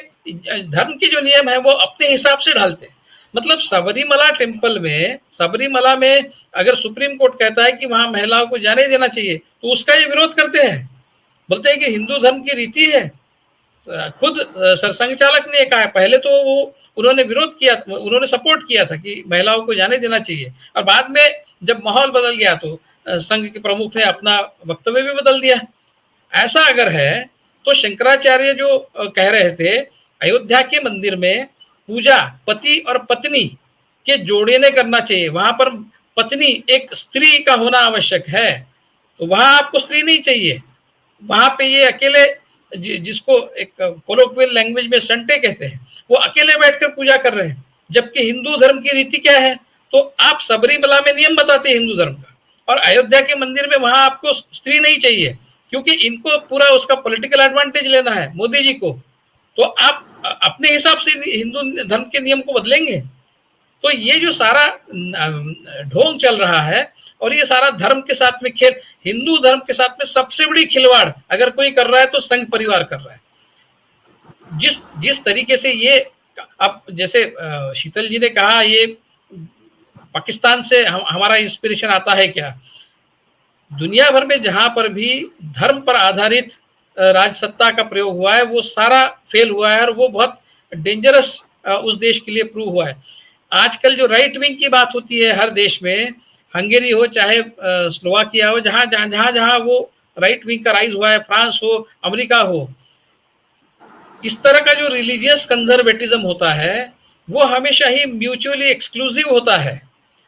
धर्म के जो नियम है वो अपने हिसाब से ढालते हैं। मतलब सबरीमला टेम्पल में, सबरीमला में अगर सुप्रीम कोर्ट कहता है कि वहां महिलाओं को जाने देना चाहिए, तो उसका ये विरोध करते हैं, बोलते हैं कि हिंदू धर्म की रीति है। खुद सरसंघ चालक ने कहा, पहले तो वो उन्होंने विरोध किया, उन्होंने सपोर्ट किया था कि महिलाओं को जाने देना चाहिए, और बाद में जब माहौल बदल गया तो संघ के प्रमुख ने अपना वक्तव्य भी बदल दिया। ऐसा अगर है तो शंकराचार्य जो कह रहे थे अयोध्या के मंदिर में पूजा पति और पत्नी के जोड़े ने करना चाहिए, वहां पर पत्नी एक स्त्री का होना आवश्यक है, तो वहां आपको स्त्री नहीं चाहिए। वहां पे ये अकेले, जिसको एक कोलोक्वियल लैंग्वेज में संटे कहते हैं, वो अकेले बैठकर पूजा कर रहे हैं। जबकि हिंदू धर्म की रीति क्या है, तो आप सबरीमला में नियम बताते हैं हिंदू धर्म का, और अयोध्या के मंदिर में वहां आपको स्त्री नहीं चाहिए, क्योंकि इनको पूरा उसका पॉलिटिकल एडवांटेज लेना है मोदी जी को। तो आप अपने हिसाब से हिंदू धर्म के नियम को बदलेंगे। तो ये जो सारा ढोंग चल रहा है और ये सारा धर्म के साथ में खेल, हिंदू धर्म के साथ में सबसे बड़ी खिलवाड़ अगर कोई कर रहा है तो संघ परिवार कर रहा है। जिस तरीके से ये, अब जैसे शीतल जी ने कहा, ये पाकिस्तान से हमारा इंस्पिरेशन आता है क्या? दुनिया भर में जहां पर भी धर्म पर आधारित राजसत्ता का प्रयोग हुआ है वो सारा फेल हुआ है और वो बहुत डेंजरस उस देश के लिए प्रूव हुआ है। आजकल जो राइट विंग की बात होती है हर देश में, हंगेरी हो चाहे स्लोवाकिया हो, जहां जहां जहां वो राइट विंग का राइज हुआ है, फ्रांस हो, अमेरिका हो, इस तरह का जो रिलीजियस कंजर्वेटिज्म होता है वो हमेशा ही म्यूचुअली एक्सक्लूसिव होता है।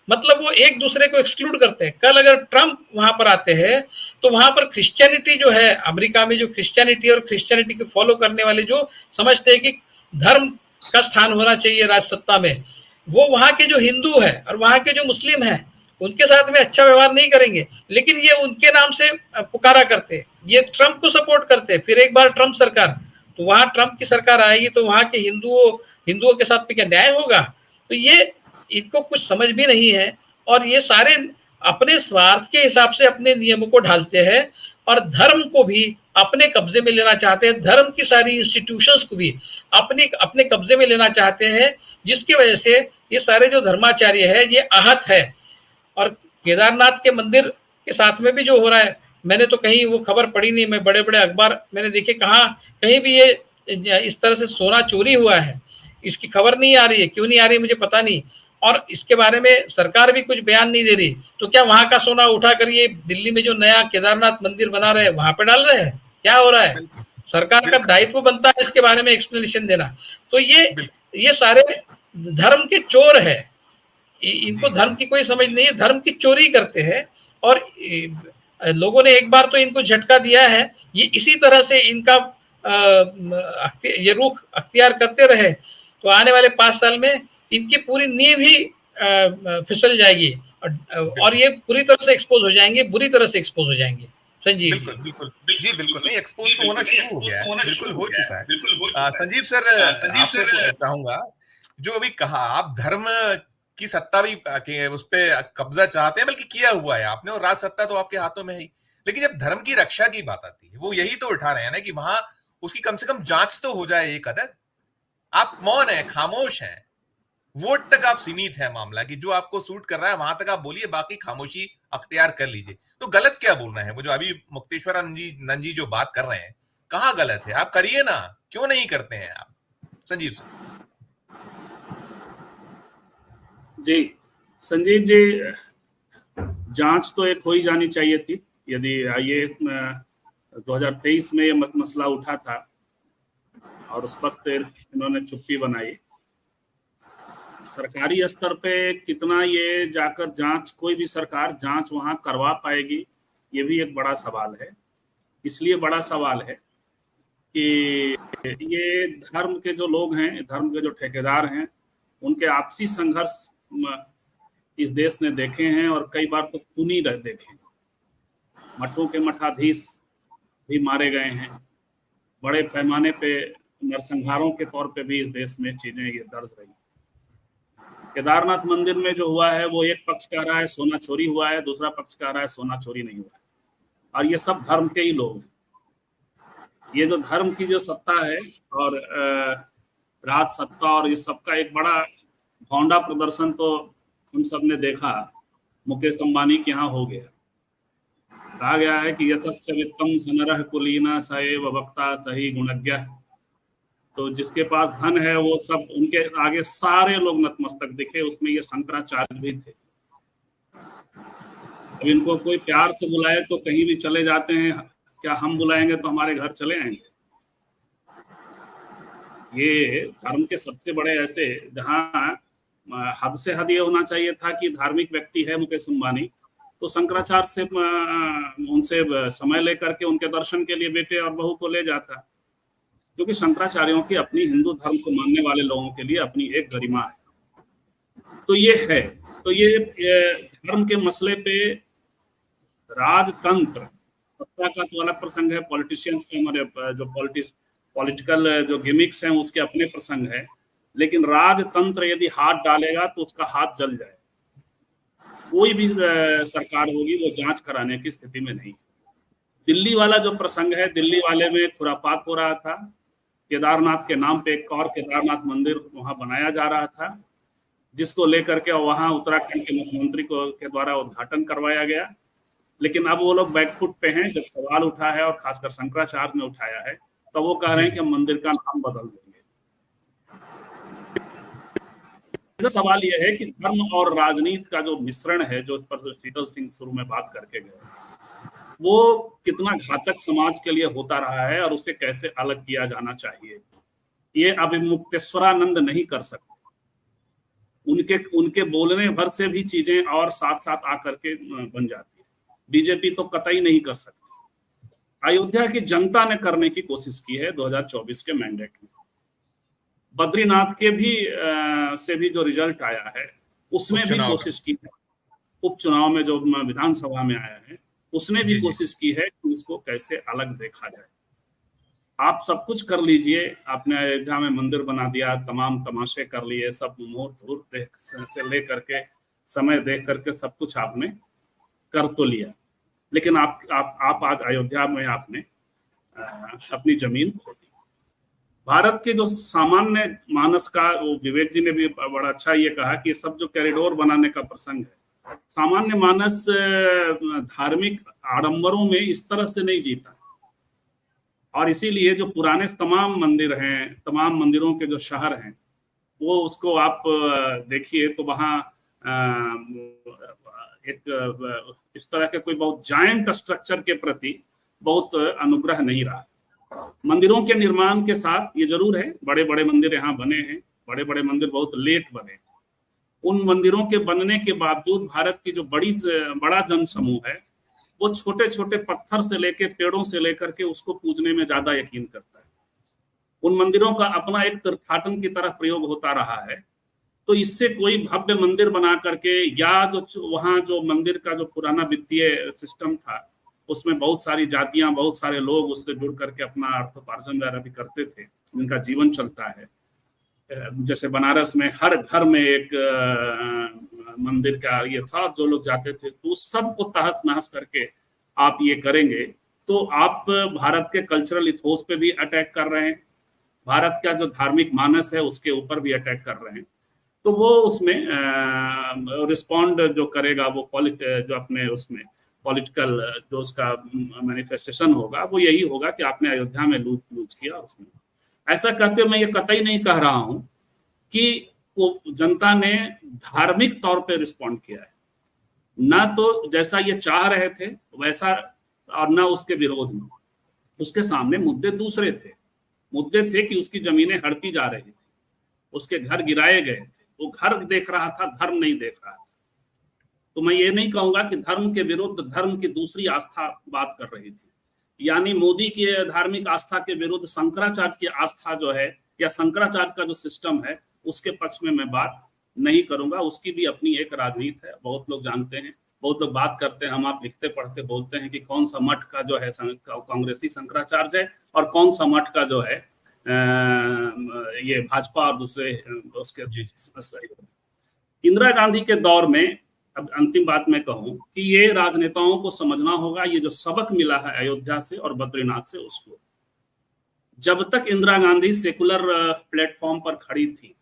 मतलब वो एक दूसरे को एक्सक्लूड करते हैं। कल अगर ट्रम्प वहां पर आते हैं तो वहां पर क्रिश्चियनिटी जो है, अमेरिका में जो क्रिश्चियनिटी और क्रिश्चियनिटी को फॉलो करने वाले जो समझते हैं कि धर्म का स्थान होना चाहिए राजसत्ता में, वो वहां के जो हिंदू है और वहां के जो मुस्लिम है उनके साथ में अच्छा व्यवहार नहीं करेंगे, लेकिन ये उनके नाम से पुकारा करते, ये ट्रम्प को सपोर्ट करते। फिर एक बार ट्रम्प सरकार, तो वहां ट्रम्प की सरकार आएगी तो वहां के हिंदुओं के साथ में क्या न्याय होगा? तो ये इनको कुछ समझ भी नहीं है और ये सारे अपने स्वार्थ के हिसाब से अपने नियमों को ढालते हैं और धर्म को भी अपने कब्जे में लेना चाहते हैं, धर्म की सारी इंस्टीट्यूशंस को भी अपने कब्जे में लेना चाहते हैं, जिसकी वजह से ये सारे जो धर्माचार्य है ये आहत है। और केदारनाथ के मंदिर के साथ में भी जो हो रहा है, मैंने तो कहीं वो खबर पढ़ी नहीं, मैं बड़े बड़े अखबार मैंने देखे, कहीं भी ये इस तरह से सोना चोरी हुआ है इसकी खबर नहीं आ रही है। क्यों नहीं आ रही मुझे पता नहीं, और इसके बारे में सरकार भी कुछ बयान नहीं दे रही। तो क्या वहां का सोना उठा कर ये दिल्ली में जो नया केदारनाथ मंदिर बना रहे हैं वहां पे डाल रहे हैं? क्या हो रहा है? सरकार का दायित्व बनता है इसके बारे में एक्सप्लेनेशन देना। तो ये सारे धर्म के चोर है, इनको धर्म की कोई समझ नहीं है, धर्म की चोरी करते हैं। और लोगों ने एक बार तो इनको झटका दिया है, ये इसी तरह से इनका ये रुख अख्तियार करते रहे तो आने वाले 5 साल में इनकी पूरी नींव ही फिसल जाएगी और ये पूरी तरह से एक्सपोज हो जाएंगे, बुरी तरह से एक्सपोज हो जाएंगे। संजीव बिल्कुल बिल्कुल जी, बिल्कुल नहीं, एक्सपोज तो होना शुरू हो गया है, बिल्कुल हो चुका है। संजीव सर, आपसे चाहूंगा, जो अभी कहा आप धर्म की सत्ता भी के उस पे कब्जा चाहते हैं, बल्कि किया हुआ है आपने, और राज सत्ता तो आपके हाथों में है ही, लेकिन जब धर्म की रक्षा की बात आती है वो यही तो उठा रहे हैं ना कि वहां उसकी कम से कम जांच तो हो जाए। एक अदद आप मौन है, खामोश हैं, वोट तक आप सीमित है मामला कि जो आपको सूट कर रहा है वहां तक आप बोलिए, बाकी खामोशी अख्तियार कर लीजिए। तो गलत क्या बोलना है? वो जो अभी मुक्तेश्वर नंजी जो बात कर रहे हैं, कहाँ गलत है? आप करिए ना, क्यों नहीं करते हैं आप? संजीव सर। जी संजीव जी, जांच तो एक हो ही जानी चाहिए थी। यदि ये 2023 में ये मसला उठा था और उस वक्त इन्होंने चुप्पी बनाई, सरकारी स्तर पे कितना ये जाकर जांच, कोई भी सरकार जांच वहां करवा पाएगी, ये भी एक बड़ा सवाल है। इसलिए बड़ा सवाल है कि ये धर्म के जो लोग हैं, धर्म के जो ठेकेदार हैं, उनके आपसी संघर्ष इस देश ने देखे हैं और कई बार तो खूनी देखे। मठों के मठाधीश भी मारे गए हैं, बड़े पैमाने पे नरसंहारों के तौर पे भी इस देश में चीजें ये दर्ज रही। केदारनाथ मंदिर में जो हुआ है वो एक पक्ष कह रहा है सोना चोरी हुआ है, दूसरा पक्ष कह रहा है सोना चोरी नहीं हुआ है, और ये सब धर्म के ही लोग हैं। ये जो धर्म की जो सत्ता है और राज सत्ता और ये सबका एक बड़ा भौंडा प्रदर्शन तो हम सब ने देखा, मुकेश अंबानी के यहाँ हो गया। कहा गया है कि यशस्य वित्तम सनरह कुलीना सएव वक्ता सही गुणज्ञ। तो जिसके पास धन है वो सब, उनके आगे सारे लोग नतमस्तक दिखे, उसमें ये शंकराचार्य भी थे। अब इनको कोई प्यार से बुलाए तो कहीं भी चले जाते हैं, क्या हम बुलाएंगे तो हमारे घर चले आएंगे? ये धर्म के सबसे बड़े ऐसे, जहां हद से हद ये होना चाहिए था कि धार्मिक व्यक्ति है मुकेश अंबानी, तो शंकराचार्य से उनसे समय लेकर के उनके दर्शन के लिए बेटे और बहू को ले जाता, क्योंकि शंकराचार्यों की अपनी, हिंदू धर्म को मानने वाले लोगों के लिए अपनी एक गरिमा है। तो ये है, तो ये धर्म के मसले पे राजतंत्र, सत्ता का तो अलग प्रसंग है, पॉलिटिशियंस के, हमारे जो पॉलिटिकल जो गिमिक्स हैं उसके अपने प्रसंग है, लेकिन राजतंत्र यदि हाथ डालेगा तो उसका हाथ जल जाए। कोई भी सरकार होगी वो जांच कराने की स्थिति में नहीं। दिल्ली वाला जो प्रसंग है, दिल्ली वाले में खुरापात हो रहा था, केदारनाथ के नाम पे एक और केदारनाथ मंदिर वहां बनाया जा रहा था, जिसको लेकर के वहां उत्तराखंड के मुख्यमंत्री को के द्वारा उद्घाटन करवाया गया। लेकिन अब वो लोग बैकफुट पे हैं। जब सवाल उठा है और खासकर शंकराचार्य ने उठाया है, तो वो कह रहे हैं कि हम मंदिर का नाम बदल देंगे। सवाल यह है कि धर्म और राजनीति का जो मिश्रण है, जो इस पर शीतल सिंह शुरू में बात करके गए, वो कितना घातक समाज के लिए होता रहा है और उसे कैसे अलग किया जाना चाहिए, ये अभिमुक्तेश्वरानंद नहीं कर सकते। उनके बोलने भर से भी चीजें और साथ साथ आकर के बन जाती है। बीजेपी तो कतई नहीं कर सकती। अयोध्या की जनता ने करने की कोशिश की है 2024 के मैंडेट में। बद्रीनाथ के भी से भी जो रिजल्ट आया है, उसमें भी कोशिश की है। उपचुनाव में जो विधानसभा में आया है, उसने भी कोशिश की है कि इसको कैसे अलग देखा जाए। आप सब कुछ कर लीजिए, आपने अयोध्या में मंदिर बना दिया, तमाम तमाशे कर लिए, सब मुहूर्त से लेकर के समय देख करके सब कुछ आपने कर तो लिया, लेकिन आप आज अयोध्या में आपने अपनी जमीन खो दी। भारत के जो सामान्य मानस का, वो विवेक जी ने भी बड़ा अच्छा ये कहा कि ये सब जो कॉरिडोर बनाने का प्रसंग है, सामान्य मानस धार्मिक आडंबरों में इस तरह से नहीं जीता। और इसीलिए जो पुराने तमाम मंदिर हैं, तमाम मंदिरों के जो शहर हैं, वो उसको आप देखिए तो वहाँ एक इस तरह के कोई बहुत जायंट स्ट्रक्चर के प्रति बहुत अनुग्रह नहीं रहा। मंदिरों के निर्माण के साथ ये जरूर है, बड़े बड़े मंदिर यहाँ बने हैं, बड़े बड़े मंदिर बहुत लेट बने। उन मंदिरों के बनने के बावजूद भारत की जो बड़ा जनसमूह है, वो छोटे छोटे पत्थर से लेके, पेड़ों से लेकर के उसको पूजने में ज्यादा यकीन करता है। उन मंदिरों का अपना एक तीर्थाटन की तरह प्रयोग होता रहा है। तो इससे कोई भव्य मंदिर बना करके, या जो वहाँ जो मंदिर का जो पुराना वित्तीय सिस्टम था, उसमें बहुत सारी जातियां, बहुत सारे लोग उससे जुड़ करके अपना अर्थोपार्जन वगैरह भी करते थे, उनका जीवन चलता है। जैसे बनारस में हर घर में एक मंदिर का ये था, जो लोग जाते थे, तो उस सब को तहस नहस करके आप ये करेंगे तो आप भारत के कल्चरल इथोस पे भी अटैक कर रहे हैं, भारत का जो धार्मिक मानस है उसके ऊपर भी अटैक कर रहे हैं। तो वो उसमें रिस्पॉन्ड जो करेगा, वो जो अपने उसमें पॉलिटिकल जो उसका मैनिफेस्टेशन होगा, वो यही होगा कि आपने अयोध्या में लूट किया। उसमें ऐसा कहते मैं ये कतई नहीं कह रहा हूं कि वो जनता ने धार्मिक तौर पे रिस्पॉन्ड किया है, ना तो जैसा ये चाह रहे थे वैसा, और ना उसके विरोध में। उसके सामने मुद्दे दूसरे थे। मुद्दे थे कि उसकी जमीनें हड़पी जा रही थी, उसके घर गिराए गए थे, वो घर देख रहा था, धर्म नहीं देख रहा था। तो मैं ये नहीं कहूंगा कि धर्म के विरुद्ध धर्म की दूसरी आस्था बात कर रही थी, यानी मोदी की धार्मिक आस्था के विरुद्ध शंकराचार्य की आस्था जो है, या शंकराचार्य का जो सिस्टम है, उसके पक्ष में मैं बात नहीं करूंगा। उसकी भी अपनी एक राजनीति है, बहुत लोग जानते हैं, बहुत लोग बात करते हैं, हम आप लिखते पढ़ते बोलते हैं कि कौन सा मठ का जो है कांग्रेसी शंकराचार्य है और कौन सा मठ का जो है ये भाजपा और दूसरे उसके। इंदिरा गांधी के दौर में, अब अंतिम बात मैं कहूं कि ये राजनेताओं को समझना होगा, ये जो सबक मिला है अयोध्या से और बद्रीनाथ से, उसको जब तक इंदिरा गांधी सेकुलर प्लेटफॉर्म पर खड़ी थी,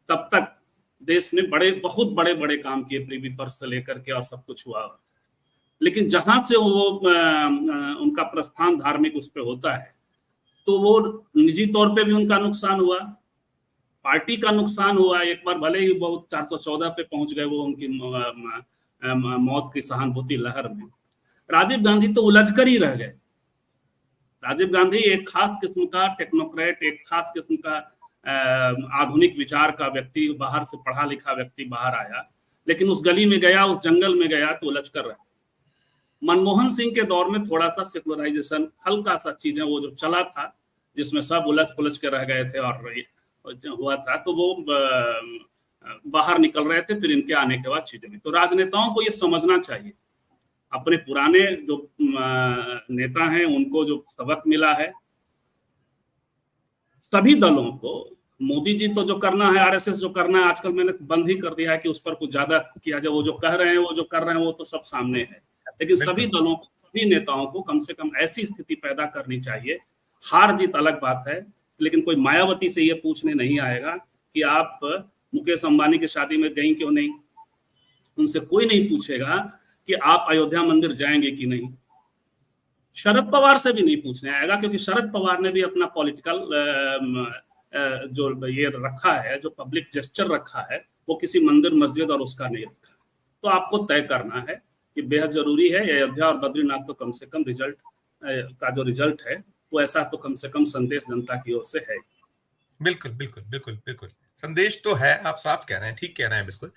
तब तक देश ने बहुत बड़े काम किए, प्रीवी पर्स से लेकर के और सब कुछ हुआ। लेकिन जहां से वो उनका प्रस्थान धार्मिक उस पर होता है, तो वो निजी तौर पे भी उनका नुकसान हुआ, पार्टी का नुकसान हुआ। एक बार भले ही बहुत 414 पे पहुंच गए वो उनकी मौत की सहानुभूति लहर में, राजीव गांधी तो उलझ कर ही रह गए। राजीव गांधी एक खास किस्म का टेक्नोक्रेट, एक खास किस्म का आधुनिक विचार का व्यक्ति, बाहर से पढ़ा लिखा व्यक्ति बाहर आया, लेकिन उस गली में गया, उस जंगल में गया तो उलझ कर रहा। मनमोहन सिंह के दौर में थोड़ा सा सेकुलराइजेशन, हल्का सा चीजें वो जो चला था, जिसमें सब उलझ पुलझ के रह गए थे और हुआ था, तो वो बाहर निकल रहे थे। फिर इनके आने के बाद चीजें भी, तो राजनेताओं को ये समझना चाहिए, अपने पुराने जो नेता हैं उनको जो सबक मिला है, सभी दलों को मोदी जी तो जो करना है, आरएसएस जो करना है, आजकल मैंने बंद ही कर दिया है कि उस पर कुछ ज्यादा किया जाए। वो जो कह रहे हैं, वो जो कर रहे हैं, वो तो सब सामने है। लेकिन सभी दलों को, सभी नेताओं को कम से कम ऐसी स्थिति पैदा करनी चाहिए। हार जीत अलग बात है, लेकिन कोई मायावती से ये पूछने नहीं आएगा कि आप मुकेश अंबानी की शादी में गई क्यों नहीं। उनसे कोई नहीं पूछेगा कि आप अयोध्या मंदिर जाएंगे कि नहीं। शरद पवार से भी नहीं पूछने आएगा, क्योंकि शरद पवार ने भी अपना पॉलिटिकल जो ये रखा है, जो पब्लिक जेस्चर रखा है, वो किसी मंदिर मस्जिद और उसका नहीं रखा। तो आपको तय करना है कि बेहद जरूरी है। अयोध्या और बद्रीनाथ तो कम से कम रिजल्ट का जो रिजल्ट है वो ऐसा तो कम से कम संदेश जनता की ओर से है। बिल्कुल बिल्कुल बिल्कुल बिल्कुल संदेश तो है, आप साफ कह रहे हैं, ठीक कह रहे हैं बिल्कुल।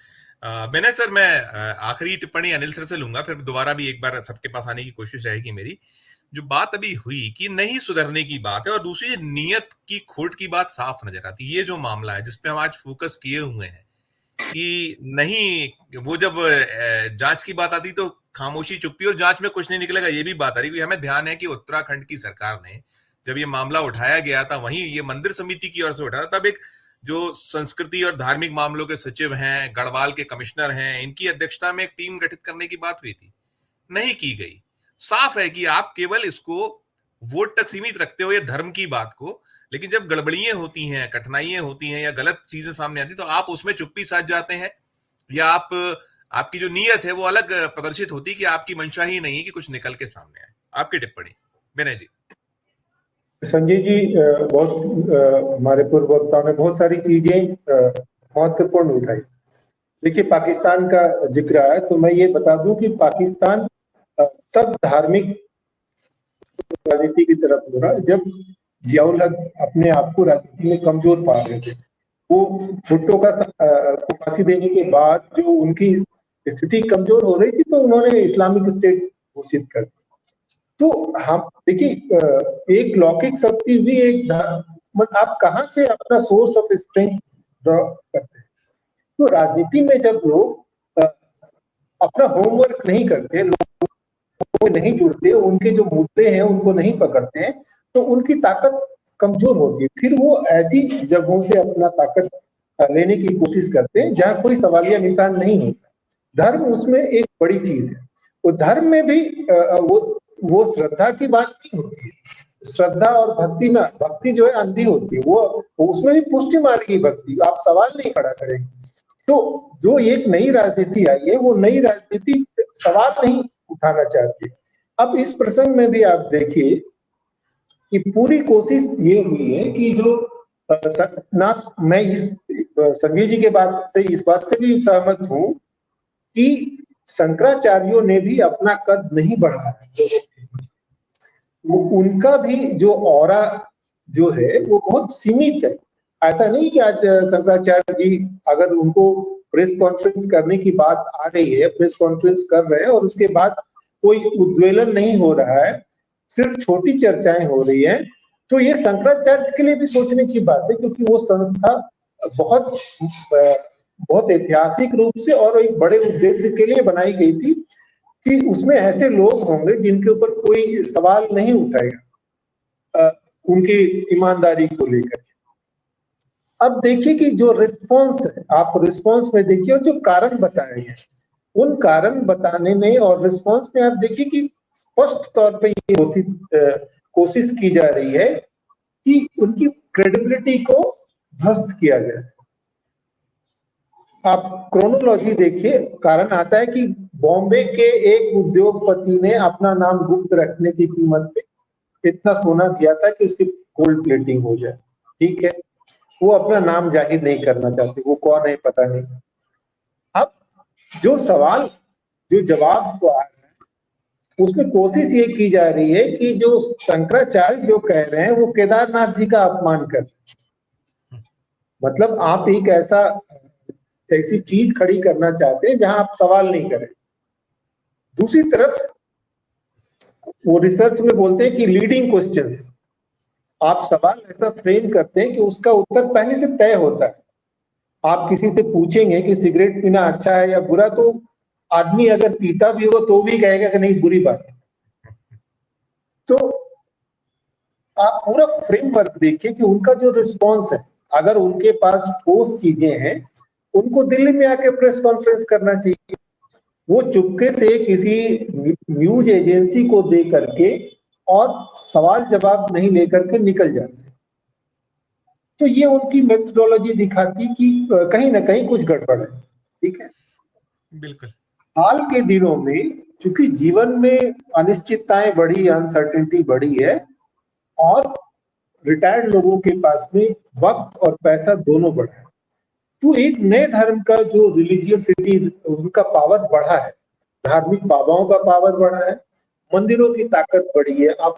मैंने सर, मैं आखिरी टिप्पणी अनिल सर से लूंगा, फिर दोबारा भी एक बार सबके पास आने की कोशिश रहेगी मेरी। जो बात अभी हुई कि नहीं सुधरने की बात है, और दूसरी नीयत की खोट की बात साफ नजर आती है। ये जो मामला है जिसपे हम आज फोकस किए हुए हैं कि नहीं, वो जब जांच की बात आती तो खामोशी चुप्पी और जांच में कुछ नहीं निकलेगा, ये भी बात आ रही है। हमें ध्यान है कि उत्तराखंड की सरकार ने जब ये मामला उठाया गया था, वहीं ये मंदिर समिति की ओर से उठाया, तब एक जो संस्कृति और धार्मिक मामलों के सचिव हैं, गढ़वाल के कमिश्नर हैं, इनकी अध्यक्षता में एक टीम गठित करने की बात हुई थी, नहीं की गई। साफ है कि आप केवल इसको वोट तक सीमित रखते हो, ये धर्म की बात को, लेकिन जब गड़बड़ियां होती हैं, कठिनाइयां होती हैं या गलत चीजें सामने आती, तो आप उसमें चुप्पी साध जाते हैं, या आपकी जो नीयत है वो अलग प्रदर्शित होती है कि आपकी मंशा ही नहीं है कि कुछ निकल के सामने आए। आपकी टिप्पणी विनय जी। संजय जी, बहुत हमारे पूर्व वक्ताओं ने बहुत सारी चीजें महत्वपूर्ण उठाई। देखिए, पाकिस्तान का जिक्र आया तो मैं ये बता दूं कि पाकिस्तान तब धार्मिक राजनीति की तरफ मुड़ा जब जियाउल हक अपने आप को राजनीति में कमजोर पा रहे थे। वो भुट्टो को फांसी देने के बाद जो उनकी स्थिति कमजोर हो रही थी, तो उन्होंने इस्लामिक स्टेट घोषित कर दी। तो हम देखिए, एक लौकिक शक्ति हुई, एक आप कहां से अपना सोर्स ऑफ स्ट्रेंथ ड्रॉ करते हैं। तो राजनीति में जब लोग अपना होमवर्क नहीं करते, लोग नहीं जुड़ते, उनके जो मुद्दे हैं उनको नहीं पकड़ते हैं, तो उनकी ताकत कमजोर होती है। फिर वो ऐसी जगहों से अपना ताकत लेने की कोशिश करते हैं जहां कोई सवालिया निशान नहीं होता। धर्म उसमें एक बड़ी चीज है। वो धर्म में भी वो श्रद्धा की बात नहीं होती है। श्रद्धा और भक्ति में, भक्ति जो है अंधी होती है, वो उसमें भी पुष्टि मार्गी भक्ति, आप सवाल नहीं खड़ा करेंगे। तो जो एक नई राजनीति आई है, वो नई राजनीति सवाल नहीं उठाना चाहती। अब इस प्रसंग में भी आप देखिए कि पूरी कोशिश ये हुई है कि जो मैं इस संजय जी के बात से इस बात से भी सहमत हूं कि शंकराचार्यों ने भी अपना कद नहीं बढ़ाया। उनका भी जो ऑरा जो है वो बहुत सीमित है। ऐसा नहीं कि आज शंकराचार्य जी अगर उनको प्रेस कॉन्फ्रेंस करने की बात आ रही है, प्रेस कॉन्फ्रेंस कर रहे हैं और उसके बाद कोई उद्वेलन नहीं हो रहा है, सिर्फ छोटी चर्चाएं हो रही हैं, तो ये शंकराचार्य के लिए भी सोचने की बात है, क्योंकि वो संस्था बहुत ऐतिहासिक रूप से और एक बड़े उद्देश्य के लिए बनाई गई थी कि उसमें ऐसे लोग होंगे जिनके ऊपर कोई सवाल नहीं उठाएगा उनकी ईमानदारी को लेकर। अब देखिए कि जो रिस्पॉन्स है, आप रिस्पॉन्स में देखिए जो कारण बताए हैं, उन कारण बताने में और रिस्पॉन्स में आप देखिए कि स्पष्ट तौर पे ये कोशिश की जा रही है कि उनकी क्रेडिबिलिटी को ध्वस्त किया जाए। आप क्रोनोलॉजी देखिए, कारण आता है कि बॉम्बे के एक उद्योगपति ने अपना नाम गुप्त रखने की कीमत पे इतना सोना दिया था कि उसकी गोल्ड प्लेटिंग हो जाए। ठीक है, वो अपना नाम जाहिर नहीं करना चाहते, वो कौन है पता नहीं। अब जो सवाल, जो जवाब को आ रहा है, उसमें कोशिश ये की जा रही है कि जो शंकराचार्य जो कह रहे हैं वो केदारनाथ जी का अपमान कर, मतलब आप एक ऐसी चीज खड़ी करना चाहते हैं जहां आप सवाल नहीं करें। दूसरी तरफ वो रिसर्च में बोलते हैं कि लीडिंग क्वेश्चंस, आप सवाल ऐसा फ्रेम करते हैं कि उसका उत्तर पहले से तय होता है। आप किसी से पूछेंगे कि सिगरेट पीना अच्छा है या बुरा, तो आदमी अगर पीता भी होगा तो भी कहेगा कि नहीं, बुरी बात है। तो आप पूरा फ्रेमवर्क देखिए कि उनका जो रिस्पॉन्स है, अगर उनके पास ठोस चीजें हैं, उनको दिल्ली में आके प्रेस कॉन्फ्रेंस करना चाहिए। वो चुपके से किसी न्यूज एजेंसी को दे करके और सवाल जवाब नहीं लेकर के निकल जाते। तो ये उनकी मेथोडोलॉजी दिखाती कि कहीं ना कहीं कुछ गड़बड़ है। ठीक है, बिल्कुल। हाल के दिनों में चूंकि जीवन में अनिश्चितताएं बढ़ी, अनसर्टेनिटी बढ़ी है, और रिटायर्ड लोगों के पास में वक्त और पैसा दोनों बढ़ा है, तो एक नए धर्म का जो रिलीजियसिटी, उनका पावर बढ़ा है, धार्मिक बाबाओं का पावर बढ़ा है, मंदिरों की ताकत बढ़ी है। अब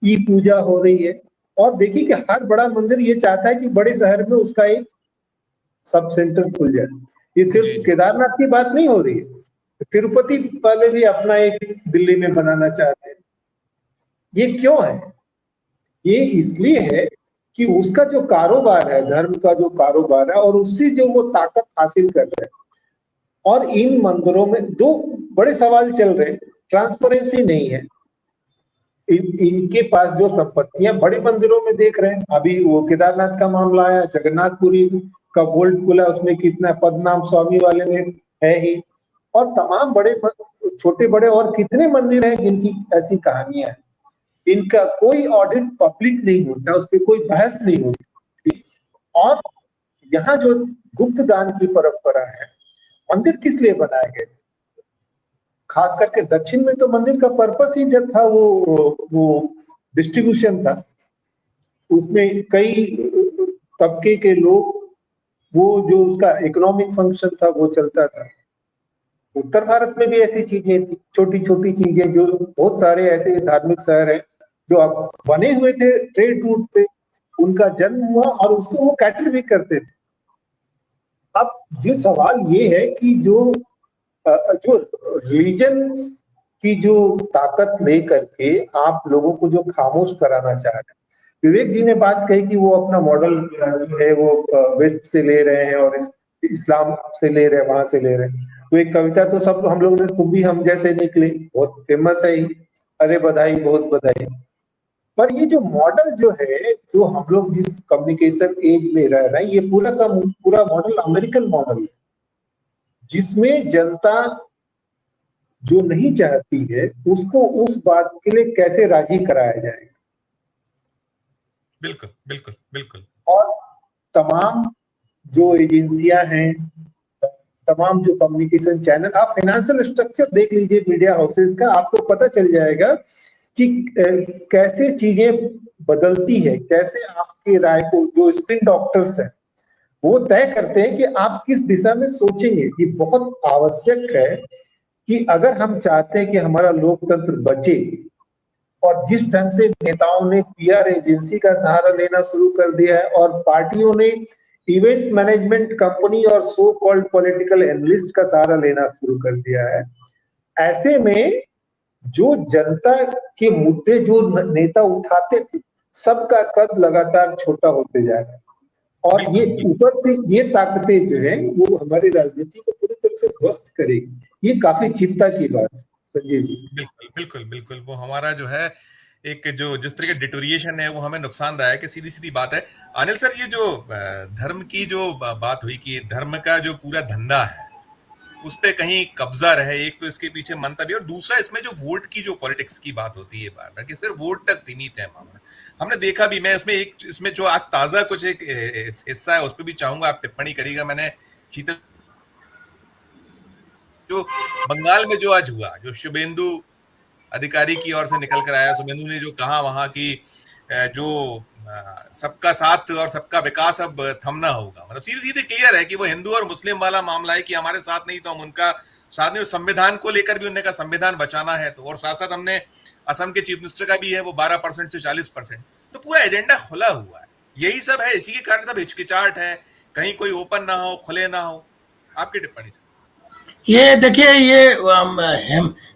ई पूजा हो रही है, और देखिए कि हर बड़ा मंदिर ये चाहता है कि बड़े शहर में उसका एक सब सेंटर खुल जाए। ये सिर्फ केदारनाथ की बात नहीं हो रही है, तिरुपति वाले भी अपना एक दिल्ली में बनाना चाहते हैं। ये क्यों है? ये इसलिए है कि उसका जो कारोबार है, धर्म का जो कारोबार है, और उससे जो वो ताकत हासिल कर रहे हैं। और इन मंदिरों में दो बड़े सवाल चल रहे हैं। ट्रांसपेरेंसी नहीं है, इनके पास जो संपत्तियां बड़े मंदिरों में देख रहे हैं। अभी वो केदारनाथ का मामला आया, जगन्नाथपुरी का गोल्ड खुला, उसमें कितना पद्मनाभ स्वामी वाले में है ही, और तमाम बड़े छोटे बड़े और कितने मंदिर हैं जिनकी ऐसी कहानियां हैं। इनका कोई ऑडिट पब्लिक नहीं होता, उस पर कोई बहस नहीं होती। और यहाँ जो गुप्त दान की परंपरा है, मंदिर किस लिए बनाए गए? खास करके दक्षिण में तो मंदिर का पर्पस ही जो था वो डिस्ट्रीब्यूशन था। उसमें कई तबके के लोग, वो जो उसका इकोनॉमिक फंक्शन था वो चलता था। उत्तर भारत में भी ऐसी चीजें थी, छोटी छोटी चीजें, जो बहुत सारे ऐसे धार्मिक शहर हैं जो अब बने हुए थे ट्रेड रूट पे, उनका जन्म हुआ और उसको वो कैटर भी करते थे। अब ये सवाल ये है कि जो रिलीजन की जो ताकत लेकर के आप लोगों को जो खामोश कराना चाह रहे हैं, विवेक जी ने बात कही कि वो अपना मॉडल जो है वो वेस्ट से ले रहे हैं और इस्लाम से ले रहे हैं, वहां से ले रहे हैं। तो एक कविता तो सब हम लोगों ने, तुम भी हम जैसे निकले, बहुत फेमस है ही, अरे बधाई बहुत बधाई। पर ये जो मॉडल जो है, जो हम लोग जिस कम्युनिकेशन एज में रह रहे हैं, ये पूरा का पूरा मॉडल अमेरिकन मॉडल है, जिसमें जनता जो नहीं चाहती है उसको उस बात के लिए कैसे राजी कराया जाएगा। बिल्कुल बिल्कुल बिल्कुल। और तमाम जो एजेंसियां हैं, तमाम जो कम्युनिकेशन चैनल, आप फाइनेंशियल स्ट्रक्चर देख लीजिए मीडिया हाउसेस का, आपको पता चल जाएगा कि कैसे चीजें बदलती है, कैसे आपकी राय को जो स्पिन डॉक्टर्स हैं वो तय करते हैं कि आप किस दिशा में सोचेंगे। ये बहुत आवश्यक है कि अगर हम चाहते हैं कि हमारा लोकतंत्र बचे, और जिस ढंग से नेताओं ने पीआर एजेंसी का सहारा लेना शुरू कर दिया है, और पार्टियों ने इवेंट मैनेजमेंट कंपनी और सो कॉल्ड पॉलिटिकल एनालिस्ट का सहारा लेना शुरू कर दिया है, ऐसे में जो जनता के मुद्दे जो नेता उठाते थे, सबका कद लगातार छोटा होते जा रहा है। और ये ऊपर से ये ताकतें जो है वो हमारी राजनीति को पूरी तरह से ध्वस्त करेगी। ये काफी चिंता की बात है संजय जी। बिल्कुल बिल्कुल बिल्कुल। वो हमारा जो है एक जो जिस तरह का डिटोरिएशन है वो हमें नुकसानदायक है, सीधी सीधी बात है। अनिल सर, ये जो धर्म की जो बात हुई कि धर्म का जो पूरा धंधा है उस पे कहीं कब्जा रहे, एक तो इसके पीछे मंतव्य, और दूसरा इसमें जो वोट की जो पॉलिटिक्स की बात होती है बार कि सिर्फ वोट तक सीमित है मामला। हमने देखा भी, मैं इसमें जो आज ताजा कुछ एक हिस्सा है उस पर भी चाहूंगा आप टिप्पणी करिएगा। मैंने शीतल जो बंगाल में जो आज हुआ, जो शुभेंदु अधिकारी की ओर से निकल कर आया, शुभेंदु ने जो कहा वहां की जो सबका साथ और सबका विकास अब थमना होगा, मतलब सीधे सीधे क्लियर है कि वो हिंदू और मुस्लिम वाला मामला है कि हमारे साथ नहीं तो हम उनका साथ नहीं। संविधान को लेकर भी उन्होंने कहा संविधान बचाना है, तो और साथ साथ हमने असम के चीफ मिनिस्टर का भी है वो 12% से 40%, तो पूरा एजेंडा खुला हुआ है। यही सब है, इसी के कारण सब हिचकिचाहट है, कहीं कोई ओपन ना हो, खुले ना हो। आपकी टिप्पणी से ये देखिए, ये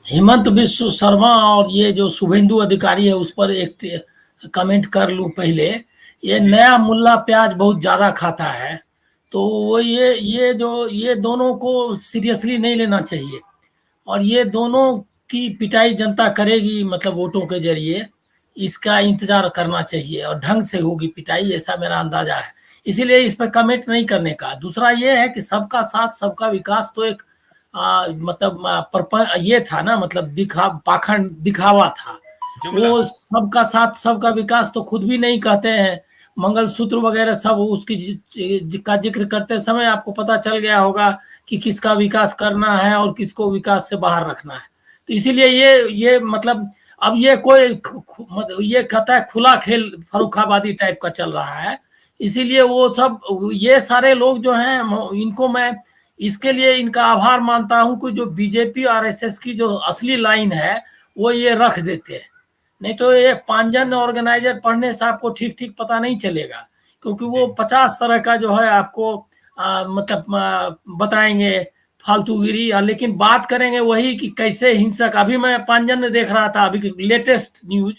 हेमंत बिश्व शर्मा और ये जो शुभेंदु अधिकारी है उस पर एक कमेंट कर लूं पहले। ये नया मुल्ला प्याज बहुत ज्यादा खाता है, तो वो ये दोनों को सीरियसली नहीं लेना चाहिए, और ये दोनों की पिटाई जनता करेगी, मतलब वोटों के जरिए। इसका इंतजार करना चाहिए और ढंग से होगी पिटाई, ऐसा मेरा अंदाजा है। इसीलिए इस पर कमेंट नहीं करने का। दूसरा ये है कि सबका साथ सबका विकास तो एक मतलब ये था ना, मतलब पाखंड दिखावा था। वो सबका साथ सबका विकास तो खुद भी नहीं कहते हैं। मंगलसूत्र वगैरह सब उसकी का जिक्र करते समय आपको पता चल गया होगा कि किसका विकास करना है और किसको विकास से बाहर रखना है। तो इसीलिए ये मतलब अब ये कोई ये कहता है खुला खेल फर्रुखाबादी टाइप का चल रहा है। इसीलिए वो सब ये सारे लोग जो हैं, इनको मैं इसके लिए इनका आभार मानता हूं कि जो बीजेपी आरएसएस की जो असली लाइन है वो ये रख देते हैं। नहीं तो ये पांजन ऑर्गेनाइजर पढ़ने से आपको ठीक ठीक पता नहीं चलेगा, क्योंकि वो 50 तरह का जो है आपको मतलब बताएंगे फालतूगिरी, लेकिन बात करेंगे वही कि कैसे हिंसक। अभी मैं पांजन में देख रहा था अभी लेटेस्ट न्यूज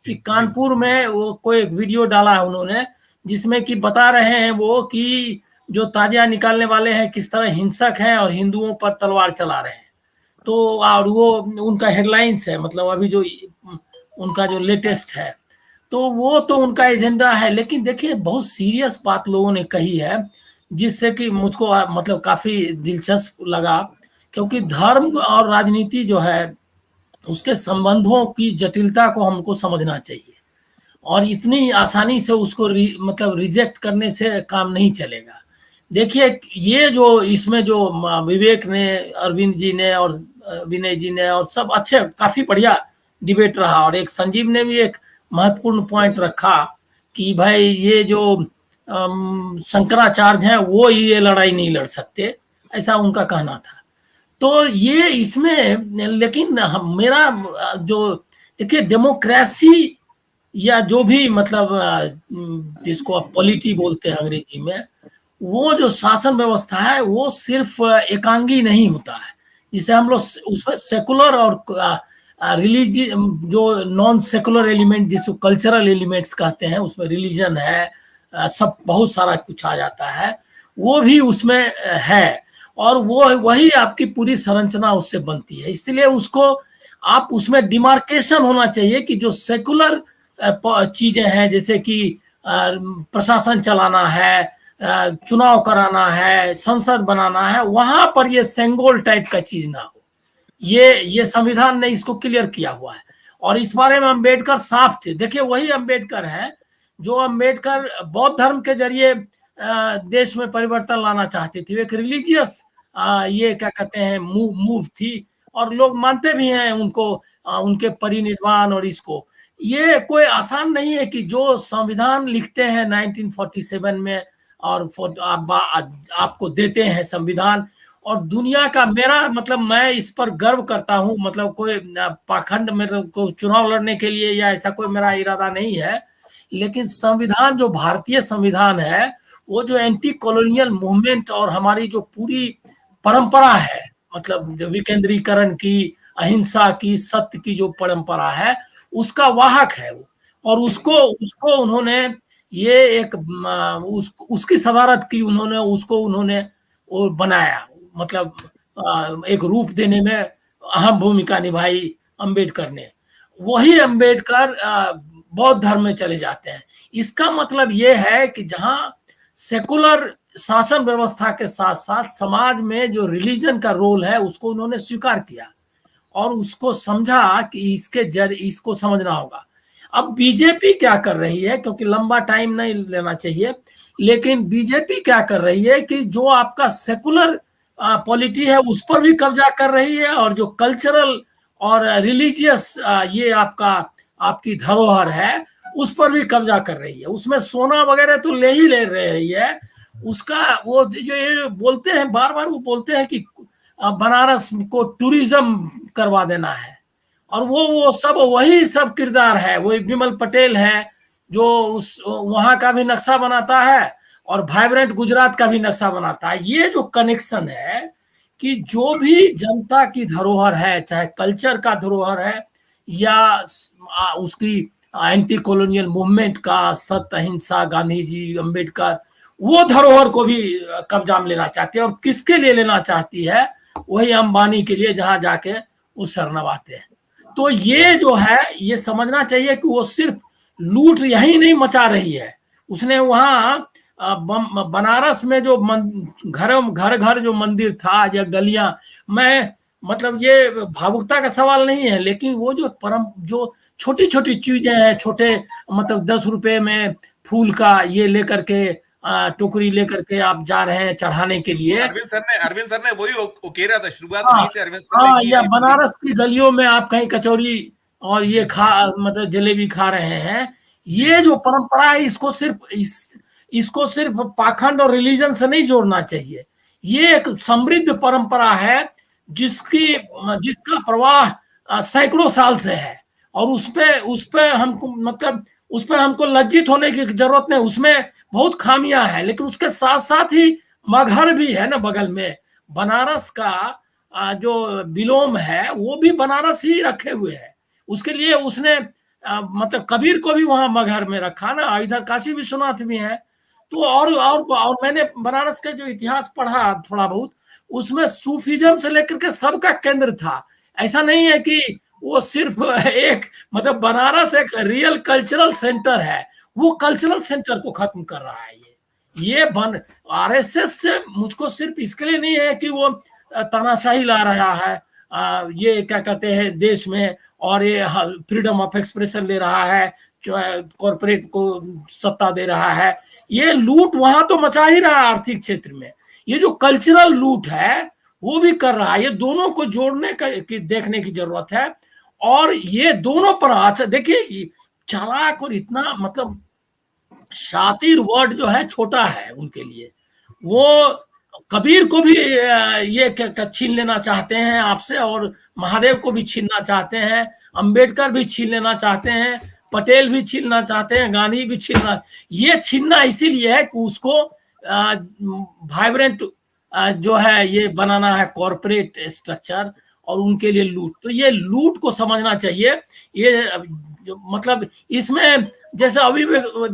कि कानपुर में वो कोई एक वीडियो डाला है उन्होंने, जिसमें कि बता रहे हैं वो कि जो ताजिया निकालने वाले हैं किस तरह हिंसक हैं और हिंदुओं पर तलवार चला रहे हैं। तो और वो उनका हेडलाइंस है, मतलब अभी जो उनका जो लेटेस्ट है, तो वो तो उनका एजेंडा है। लेकिन देखिए बहुत सीरियस बात लोगों ने कही है, जिससे कि मुझको मतलब काफी दिलचस्प लगा, क्योंकि धर्म और राजनीति जो है उसके संबंधों की जटिलता को हमको समझना चाहिए, और इतनी आसानी से उसको मतलब रिजेक्ट करने से काम नहीं चलेगा। देखिए ये जो इसमें जो विवेक ने, अरविंद जी ने और विनय जी ने और सब अच्छे काफी बढ़िया डिबेट रहा। और एक संजीव ने भी एक महत्वपूर्ण पॉइंट रखा कि भाई ये जो शंकराचार्य हैं वो ये लड़ाई नहीं लड़ सकते, ऐसा उनका कहना था। तो ये इसमें लेकिन मेरा जो देखिए डेमोक्रेसी या जो भी मतलब जिसको आप पॉलिटी बोलते हैं अंग्रेजी में, वो जो शासन व्यवस्था है वो सिर्फ एकांगी नहीं होता है, जिसे हम लोग उसमें सेकुलर और रिलीजन जो नॉन सेकुलर एलिमेंट जिसको कल्चरल एलिमेंट्स कहते हैं, उसमें रिलीजन है, सब बहुत सारा कुछ आ जाता है, वो भी उसमें है। और वो वही आपकी पूरी संरचना उससे बनती है। इसलिए उसको आप उसमें डिमार्केशन होना चाहिए कि जो सेकुलर चीजें हैं, जैसे कि प्रशासन चलाना है, चुनाव कराना है, संसद बनाना है, वहां पर ये सेंगोल टाइप का चीज ना हो। ये संविधान ने इसको क्लियर किया हुआ है। और इस बारे में अम्बेडकर साफ थे। देखिए वही अम्बेडकर है जो अम्बेडकर बौद्ध धर्म के जरिए देश में परिवर्तन लाना चाहती थी। एक रिलीजियस ये क्या कहते हैं मूव थी, और लोग मानते भी हैं उनको, उनके परिनिर्वाण और इसको। ये कोई आसान नहीं है कि जो संविधान लिखते हैं 1947 में और आपको देते हैं संविधान, और दुनिया का, मेरा मतलब मैं इस पर गर्व करता हूं, मतलब कोई पाखंड मेरे को चुनाव लड़ने के लिए या ऐसा कोई मेरा इरादा नहीं है, लेकिन संविधान जो भारतीय संविधान है वो जो एंटी कॉलोनियल मूवमेंट और हमारी जो पूरी परंपरा है, मतलब विकेंद्रीकरण की, अहिंसा की, सत्य की जो परंपरा है उसका वाहक है वो। और उसको उन्होंने ये एक उसकी सदारत की, उन्होंने वो बनाया, मतलब एक रूप देने में अहम भूमिका निभाई अम्बेडकर ने। वही अम्बेडकर बौद्ध धर्म में चले जाते हैं। इसका मतलब ये है कि जहां सेकुलर शासन व्यवस्था के साथ साथ समाज में जो रिलीजन का रोल है उसको उन्होंने स्वीकार किया और उसको समझा कि इसको समझना होगा। अब बीजेपी क्या कर रही है, क्योंकि लंबा टाइम नहीं लेना चाहिए, लेकिन बीजेपी क्या कर रही है कि जो आपका सेकुलर पॉलिटी है उस पर भी कब्जा कर रही है, और जो कल्चरल और रिलीजियस ये आपकी धरोहर है उस पर भी कब्जा कर रही है। उसमें सोना वगैरह तो ले रही है। उसका वो जो ये बोलते हैं, बार बार वो बोलते हैं कि बनारस को टूरिज्म करवा देना है, और वो सब वही सब किरदार है। वही विमल पटेल है जो वहां का भी नक्शा बनाता है और वाइब्रेंट गुजरात का भी नक्शा बनाता है। ये जो कनेक्शन है कि जो भी जनता की धरोहर है, चाहे कल्चर का धरोहर है या उसकी एंटी कॉलोनियल मूवमेंट का, सत्य, अहिंसा, गांधी जी, अम्बेडकर, वो धरोहर को भी कब्जा में लेना चाहती है। और किसके लिए लेना चाहती है? वही अंबानी के लिए, जहां जाके वो सर नवाते हैं। तो ये जो है ये समझना चाहिए कि वो सिर्फ लूट यही नहीं मचा रही है, उसने वहां बनारस में जो घर घर जो मंदिर था या गलियां, मैं मतलब ये भावुकता का सवाल नहीं है, लेकिन वो जो छोटी छोटी चीजें हैं, छोटे मतलब 10 रुपए में फूल का ये लेकर के टोकरी लेकर के आप जा रहे हैं चढ़ाने के लिए। अरविंद सर ने वही उकेरा था, शुरुआत हाँ, वहीं से अरविंद सर ने की या थी। बनारस की गलियों में आप कहीं कचौरी और ये मतलब जलेबी खा रहे हैं। ये जो परंपरा है, इसको सिर्फ पाखंड और रिलीजन से नहीं जोड़ना चाहिए। ये एक समृद्ध परंपरा है जिसका प्रवाह सैकड़ों साल से है, और उसपे हमको लज्जित होने की जरूरत नहीं। उसमें बहुत खामियां हैं, लेकिन उसके साथ साथ ही मगहर भी है ना बगल में। बनारस का जो विलोम है वो भी बनारस ही रखे हुए है। उसके लिए उसने मतलब कबीर को भी वहां मगहर में रखा ना, इधर काशी विश्वनाथ भी है। तो और मैंने बनारस का जो इतिहास पढ़ा थोड़ा बहुत, उसमें सूफीज्म से लेकर के सबका केंद्र था। ऐसा नहीं है कि वो सिर्फ एक मतलब बनारस एक रियल कल्चरल सेंटर है, वो कल्चरल सेंटर को खत्म कर रहा है। ये आरएसएस से मुझको सिर्फ इसके लिए नहीं है कि वो तानाशाही ला रहा है, ये क्या कहते हैं देश में, और ये फ्रीडम ऑफ एक्सप्रेशन ले रहा है, जो कॉर्पोरेट को सत्ता दे रहा है। ये लूट वहां तो मचा ही रहा है आर्थिक क्षेत्र में, ये जो कल्चरल लूट है वो भी कर रहा है। ये दोनों को जोड़ने की देखने की जरूरत है। और ये दोनों पर अच्छा देखिए, चालाक और इतना मतलब शातिर वर्ड जो है छोटा है उनके लिए। वो कबीर को भी ये छीन लेना चाहते हैं आपसे, और महादेव को भी छीनना चाहते हैं, अंबेडकर भी छीन लेना चाहते हैं, पटेल भी छीनना चाहते हैं, गांधी भी ये छीनना इसीलिए है कि उसको वाइब्रेंट जो है ये बनाना है कॉर्पोरेट स्ट्रक्चर, और उनके लिए लूट। तो ये लूट को समझना चाहिए। ये मतलब इसमें जैसे अभी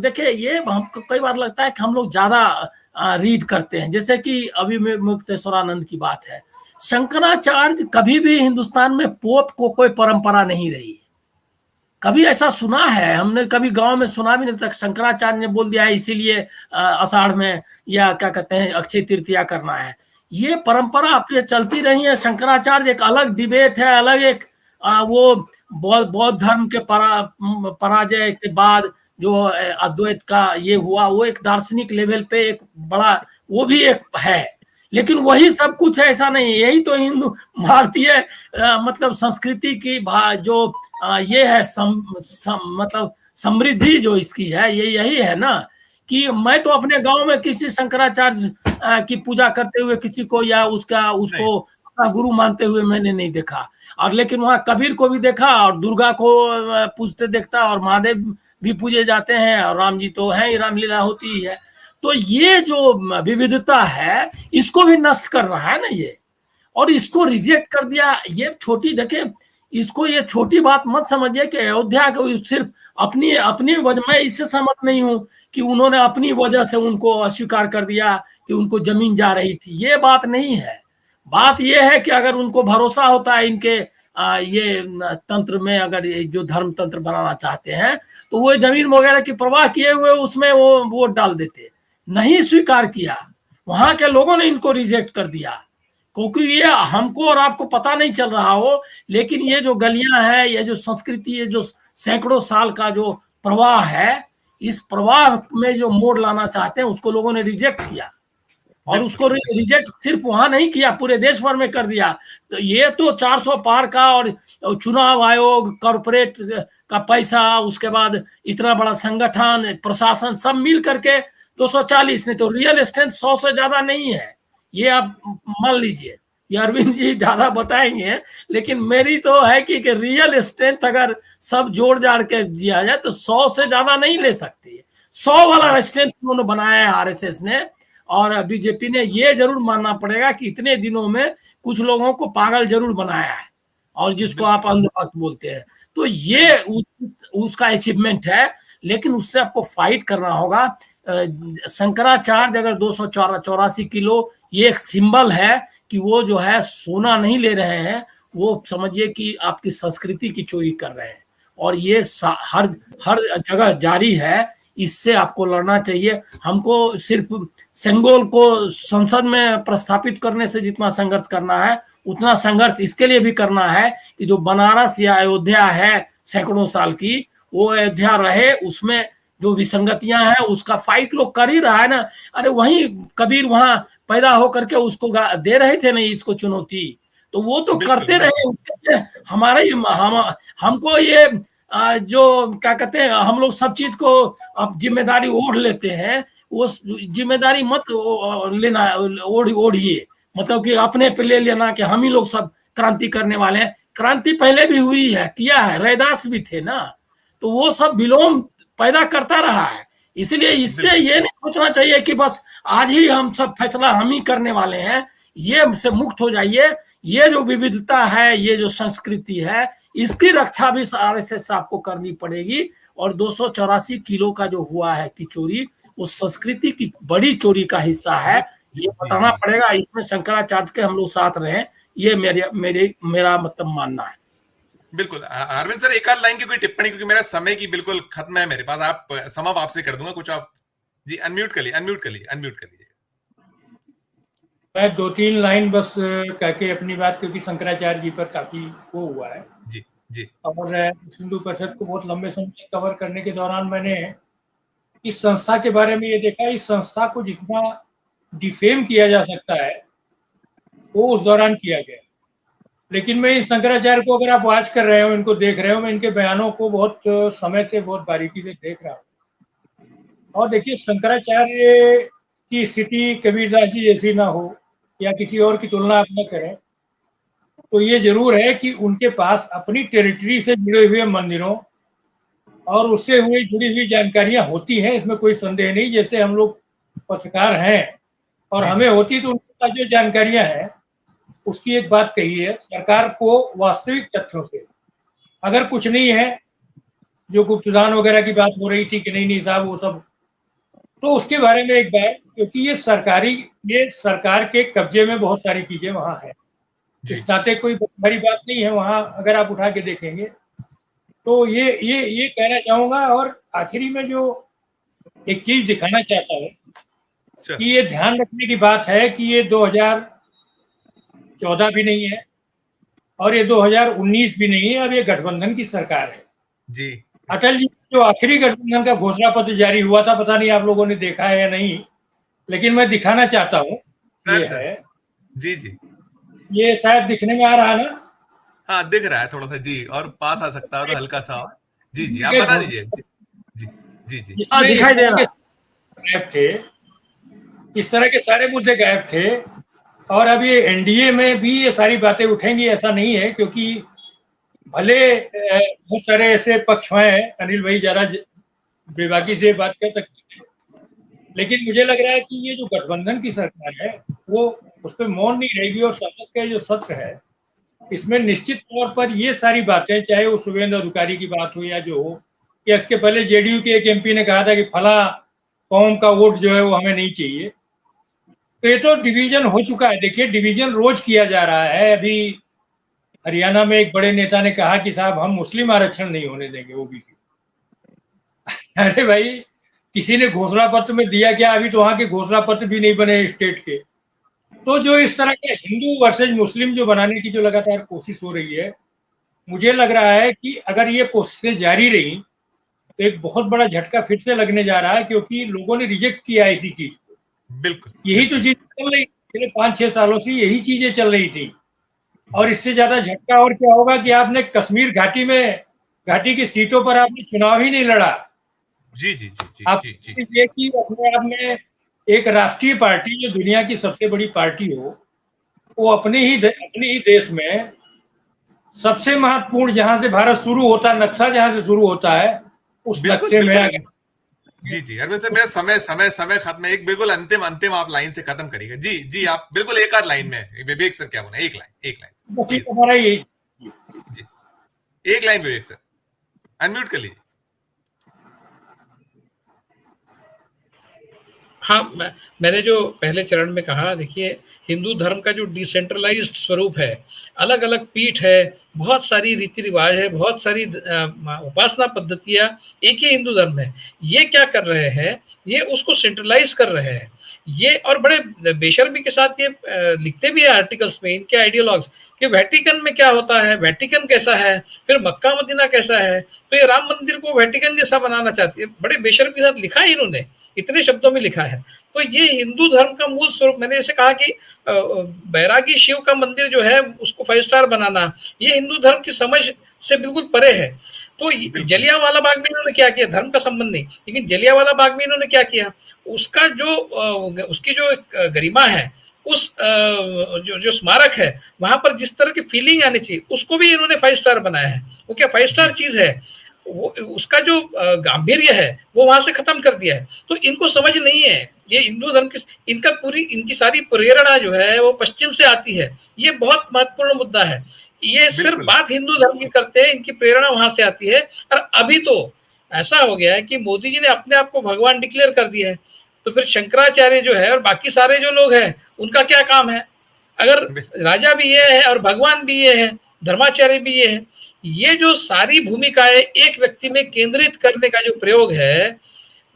देखिए, ये हमको कई बार लगता है कि हम लोग ज्यादा रीड करते हैं। जैसे कि अभी में मुक्तेश्वरानंद की बात है, शंकराचार्य कभी भी हिंदुस्तान में पोप को कोई परंपरा नहीं रही। कभी ऐसा सुना है हमने? कभी गांव में सुना भी नहीं तक शंकराचार्य ने बोल दिया है इसीलिए आषाढ़ में या क्या कहते हैं अक्षय तृतीया करना है। ये परंपरा अपने चलती रही है। शंकराचार्य एक अलग डिबेट है, अलग एक वो बौद्ध धर्म के पराजय के बाद जो अद्वैत का ये हुआ, वो एक दार्शनिक लेवल पे एक बड़ा वो भी एक है, लेकिन वही सब कुछ ऐसा नहीं है। यही तो हिंदू भारतीय मतलब संस्कृति की जो ये है मतलब समृद्धि जो इसकी है, ये यही है ना कि मैं तो अपने गांव में किसी शंकराचार्य की पूजा करते हुए किसी को या उसको अपना गुरु मानते हुए मैंने नहीं देखा। और लेकिन वहां कबीर को भी देखा, और दुर्गा को पूजते देखता, और महादेव भी पूजे जाते हैं, और राम जी तो है ही, रामलीला होती ही है। तो ये जो विविधता है इसको भी नष्ट कर रहा है ना ये, और इसको रिजेक्ट कर दिया। ये छोटी देखे, इसको ये छोटी बात मत समझिए कि अयोध्या को सिर्फ अपनी वजह, मैं इससे सहमत नहीं हूं कि उन्होंने अपनी वजह से उनको अस्वीकार कर दिया कि उनको जमीन जा रही थी। ये बात नहीं है। बात यह है कि अगर उनको भरोसा होता है इनके ये तंत्र में, अगर जो धर्म तंत्र बनाना चाहते हैं, तो वो जमीन वगैरह की परवाह किए हुए उसमें वो वोट डाल देते। नहीं स्वीकार किया, वहां के लोगों ने इनको रिजेक्ट कर दिया, क्योंकि ये हमको और आपको पता नहीं चल रहा हो, लेकिन ये जो गलियां हैं, ये जो संस्कृति, ये जो सैकड़ों साल का जो प्रवाह है, इस प्रवाह में जो मोड़ लाना चाहते हैं उसको लोगों ने रिजेक्ट किया। और उसको रिजेक्ट सिर्फ वहां नहीं किया, पूरे देश भर में कर दिया। तो ये तो 400 पार का, और चुनाव आयोग, कॉर्पोरेट का पैसा, उसके बाद इतना बड़ा संगठन, प्रशासन, सब मिल करके 240 नहीं तो रियल स्ट्रेंथ 100 से ज्यादा नहीं है। ये आप मान लीजिए, ये अरविंद जी ज्यादा बताएंगे, लेकिन मेरी तो है कि रियल स्ट्रेंथ अगर सब जोड़ जाड़ के दिया जाए तो 100 से ज्यादा नहीं ले सकती है। 100 वाला स्ट्रेंथ उन्होंने बनाया है आरएसएस ने, और बीजेपी ने। ये जरूर मानना पड़ेगा कि इतने दिनों में कुछ लोगों को पागल जरूर बनाया है, और जिसको आप अंधभक्त बोलते हैं। तो ये उसका अचीवमेंट है, लेकिन उससे आपको फाइट करना होगा। शंकराचार्य अगर 284 किलो, ये एक सिंबल है कि वो जो है सोना नहीं ले रहे हैं, वो समझिए कि आपकी संस्कृति की चोरी कर रहे हैं, और ये हर जगह जारी है। इससे आपको लड़ना चाहिए। हमको सिर्फ सेंगोल को संसद में प्रस्थापित करने से जितना संघर्ष करना है, उतना संघर्ष इसके लिए भी करना है कि जो बनारस या अयोध्या है सैकड़ों साल की, वो अयोध्या रहे, उसमें जो विसंगतियां हैं उसका फाइट लोग कर ही रहा है ना। अरे वहीं कबीर वहां पैदा होकर के उसको दे रहे थे ना इसको चुनौती, तो वो तो करते रहे। हमारे हमको ये जो क्या कहते हैं, हम लोग सब चीज को अब जिम्मेदारी ओढ़ लेते हैं, वो जिम्मेदारी मत लेना, ओढ़िए, मतलब कि अपने पे ले लेना कि हम ही लोग सब क्रांति करने वाले हैं। क्रांति पहले भी हुई है, किया है, रैदास भी थे ना, तो वो सब विलोम पैदा करता रहा है। इसलिए इससे ये नहीं सोचना चाहिए कि बस आज ही हम सब फैसला हम ही करने वाले हैं। ये से मुक्त हो जाइए। ये जो विविधता है, ये जो संस्कृति है, इसकी रक्षा भी आरएसएस आपको करनी पड़ेगी। और 284 किलो का जो हुआ है की चोरी, उस संस्कृति की बड़ी चोरी का हिस्सा है, ये बताना पड़ेगा। इसमें शंकराचार्य के हम लोग साथ रहे, ये मेरा मतलब मानना है। बिल्कुल अरविंद सर, एक आध लाइन की कोई टिप्पणी, क्योंकि मेरा समय की बिल्कुल खत्म है मेरे पास। आप समाप्त आपसे कर दूंगा कुछ, आप जी अनम्यूट कर लीजिए। मैं 2-3 लाइन बस कह के अपनी बात, क्योंकि शंकराचार्य जी पर काफी वो हुआ है जी और हिंदू परिषद को बहुत लंबे समय कवर करने के दौरान मैंने इस संस्था के बारे में ये देखा, इस संस्था को जितना डिफेम किया जा सकता है वो उस दौरान किया गया। लेकिन मैं इस शंकराचार्य को, अगर आप वॉच कर रहे हो, इनको देख रहे हो, मैं इनके बयानों को बहुत समय से बहुत बारीकी से देख रहा हूँ। और देखिए, शंकराचार्य की स्थिति कबीरदास जी जैसी ना हो या किसी और की तुलना आप न करें, तो ये जरूर है कि उनके पास अपनी टेरिटरी से जुड़े हुए मंदिरों और उससे जुड़ी हुई जानकारियां होती हैं, इसमें कोई संदेह नहीं। जैसे हम लोग पत्रकार हैं और हमें होती, तो उनके पास जो जानकारियां हैं उसकी एक बात कही है, सरकार को वास्तविक तथ्यों से, अगर कुछ नहीं है, जो गुप्तदान वगैरह की बात हो रही थी कि नहीं साहब वो सब, तो उसके बारे में एक बार, क्योंकि ये सरकार के कब्जे में बहुत सारी चीजें वहां है, इस नाते कोई बड़ी बात नहीं है वहां, अगर आप उठा के देखेंगे तो ये कहना चाहूंगा। और आखिरी में जो एक चीज दिखाना चाहता हूँ कि ये ध्यान रखने की बात है कि ये 2014 भी नहीं है और ये 2019 भी नहीं है, अब ये गठबंधन की सरकार है जी। अटल जी जो आखिरी गठबंधन का घोषणा पत्र जारी हुआ था, पता नहीं आप लोगों ने देखा है या नहीं, लेकिन मैं दिखाना चाहता हूँ। ये है जी, ये शायद दिखने में आ रहा है ना? हाँ दिख रहा है थोड़ा सा जी, और पास आ सकता है तो हल्का सा। जी आप बता दीजिए। जी दिखाई दे रहा गायब थे, इस तरह के सारे मुद्दे गायब थे। और अब ये एनडीए में भी ये सारी बातें उठेंगी ऐसा नहीं है, क्योंकि भले बहुत सारे ऐसे पक्ष हैं, अनिल भाई ज्यादा बेबाकी से बात कर सकते हैं, लेकिन मुझे लग रहा है कि ये जो गठबंधन की सरकार है वो उस पर मौन नहीं रहेगी। और संसद का जो सत्र है, इसमें निश्चित तौर पर ये सारी बातें, चाहे वो शुभेंदु अधिकारी की बात हो या जो हो, या इसके पहले जेडीयू के एक एमपी ने कहा था कि फला कौम का वोट जो है वो हमें नहीं चाहिए, तो ये तो डिवीजन हो चुका है। देखिए, डिवीजन रोज किया जा रहा है। अभी हरियाणा में एक बड़े नेता ने कहा कि साहब हम मुस्लिम आरक्षण नहीं होने देंगे ओबीसी। अरे भाई, किसी ने घोषणा पत्र में दिया क्या? अभी तो वहां के घोषणा पत्र भी नहीं बने स्टेट के। तो जो इस तरह के हिंदू वर्सेज मुस्लिम जो बनाने की जो लगातार कोशिश हो रही है, मुझे लग रहा है कि अगर ये कोशिशें जारी रही तो एक बहुत बड़ा झटका फिर से लगने जा रहा है, क्योंकि लोगों ने रिजेक्ट किया इसी चीज को। बिल्कुल यही तो चीज चल रही, पिछले 5-6 सालों से यही चीजें चल रही थी। और इससे ज्यादा झटका और क्या होगा कि आपने कश्मीर घाटी की सीटों पर आपने चुनाव ही नहीं लड़ा। जी आप ये कि अपने आप में एक राष्ट्रीय पार्टी जो दुनिया की सबसे बड़ी पार्टी हो, वो अपने ही देश में सबसे महत्वपूर्ण, जहां से भारत शुरू होता है, नक्शा जहां से शुरू होता है, उस नक्शे में जी अरविंद सर, मेरा समय खत्म है। एक बिल्कुल अंतिम आप लाइन से खत्म करिएगा। जी आप बिल्कुल एक आध लाइन में, विवेक सर क्या बोला, एक लाइन हमारा यही जी, एक लाइन विवेक सर, अनम्यूट कर लीजिए। हाँ, मैंने जो पहले चरण में कहा, देखिए हिंदू धर्म का जो डिसेंट्रलाइज्ड स्वरूप है, अलग अलग पीठ है, बहुत सारी रीति रिवाज है, बहुत सारी उपासना पद्धतियां एक ही हिंदू धर्म में। ये क्या कर रहे हैं, ये उसको सेंट्रलाइज कर रहे हैं ये, और बड़े बेशर्मी के साथ ये लिखते भी है आर्टिकल्स में इनके आइडियोलॉग्स कि वेटिकन में क्या होता है, वेटिकन कैसा है, फिर मक्का मदीना कैसा है, तो ये राम मंदिर को वेटिकन जैसा बनाना चाहती है। बड़े बेशर्मी के साथ लिखा है इन्होंने, इतने शब्दों में लिखा है। तो ये हिंदू धर्म का मूल स्वरूप, मैंने जैसे कहा कि बैरागी शिव का मंदिर जो है उसको 5 स्टार बनाना, ये हिंदू धर्म की समझ से बिल्कुल परे है। तो जलियांवाला बाग में इन्होंने क्या किया, धर्म का संबंध नहीं, लेकिन जलियांवाला बाग में इन्होंने क्या किया, उसका जो उसकी जो गरिमा है, उस जो स्मारक है वहां पर जिस तरह की फीलिंग आनी चाहिए उसको भी इन्होंने 5 स्टार बनाया है। वो क्या 5 स्टार चीज है, वो उसका जो गांभीर्य है वो वहां से खत्म कर दिया है। तो इनको समझ नहीं है ये हिंदू धर्म की, इनकी सारी प्रेरणा जो है वो पश्चिम से आती है। ये बहुत महत्वपूर्ण मुद्दा है। ये सिर्फ बात हिंदू धर्म की करते हैं, इनकी प्रेरणा वहां से आती है। और अभी तो ऐसा हो गया है कि मोदी जी ने अपने आप को भगवान डिक्लेयर कर दिया है, तो फिर शंकराचार्य जो है और बाकी सारे जो लोग हैं उनका क्या काम है? अगर राजा भी ये है और भगवान भी ये है, धर्माचार्य भी ये है, ये जो सारी भूमिकाएं एक व्यक्ति में केंद्रित करने का जो प्रयोग है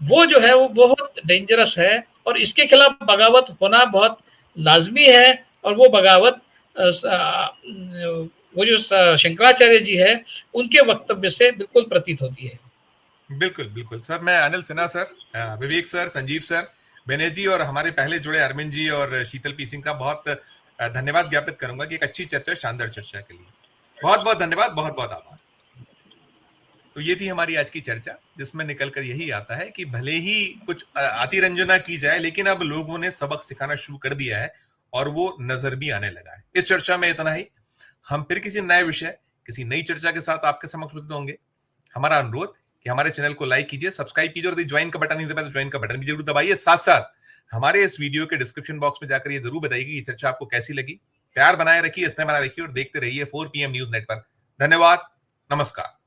वो जो है वो बहुत डेंजरस है, और इसके खिलाफ बगावत होना बहुत लाजमी है। और वो बगावत वो जो शंकराचार्य जी है उनके वक्तव्य से बिल्कुल प्रतीत होती है। बिल्कुल बिल्कुल सर, मैं अनिल सिन्हा सर, विवेक सर, संजीव सर, बेनेश जी और हमारे पहले जुड़े अरविंद जी और शीतल पी सिंह का बहुत धन्यवाद ज्ञापित करूंगा कि एक अच्छी चर्चा, शानदार चर्चा के लिए बहुत बहुत धन्यवाद, बहुत बहुत आभार। तो ये थी हमारी आज की चर्चा, जिसमें निकलकर यही आता है कि भले ही कुछ अतिरंजना की जाए, लेकिन अब लोगों ने सबक सिखाना शुरू कर दिया है और वो नजर भी आने लगा है। इस चर्चा में इतना ही। हम फिर किसी नए विषय, किसी नई चर्चा के साथ आपके समक्ष उपस्थित होंगे। हमारा अनुरोध कि हमारे चैनल को लाइक कीजिए, सब्सक्राइब कीजिए और ज्वाइन का बटन नहीं दबाया तो ज्वाइन का बटन भी जरूर दबाइए। साथ साथ हमारे इस वीडियो के डिस्क्रिप्शन बॉक्स में जाकर ये जरूर बताइए कि ये चर्चा आपको कैसी लगी। प्यार बनाए रखिए, स्नेह बनाए रखिए और देखते रहिए 4 PM न्यूज नेटवर्क। धन्यवाद, नमस्कार।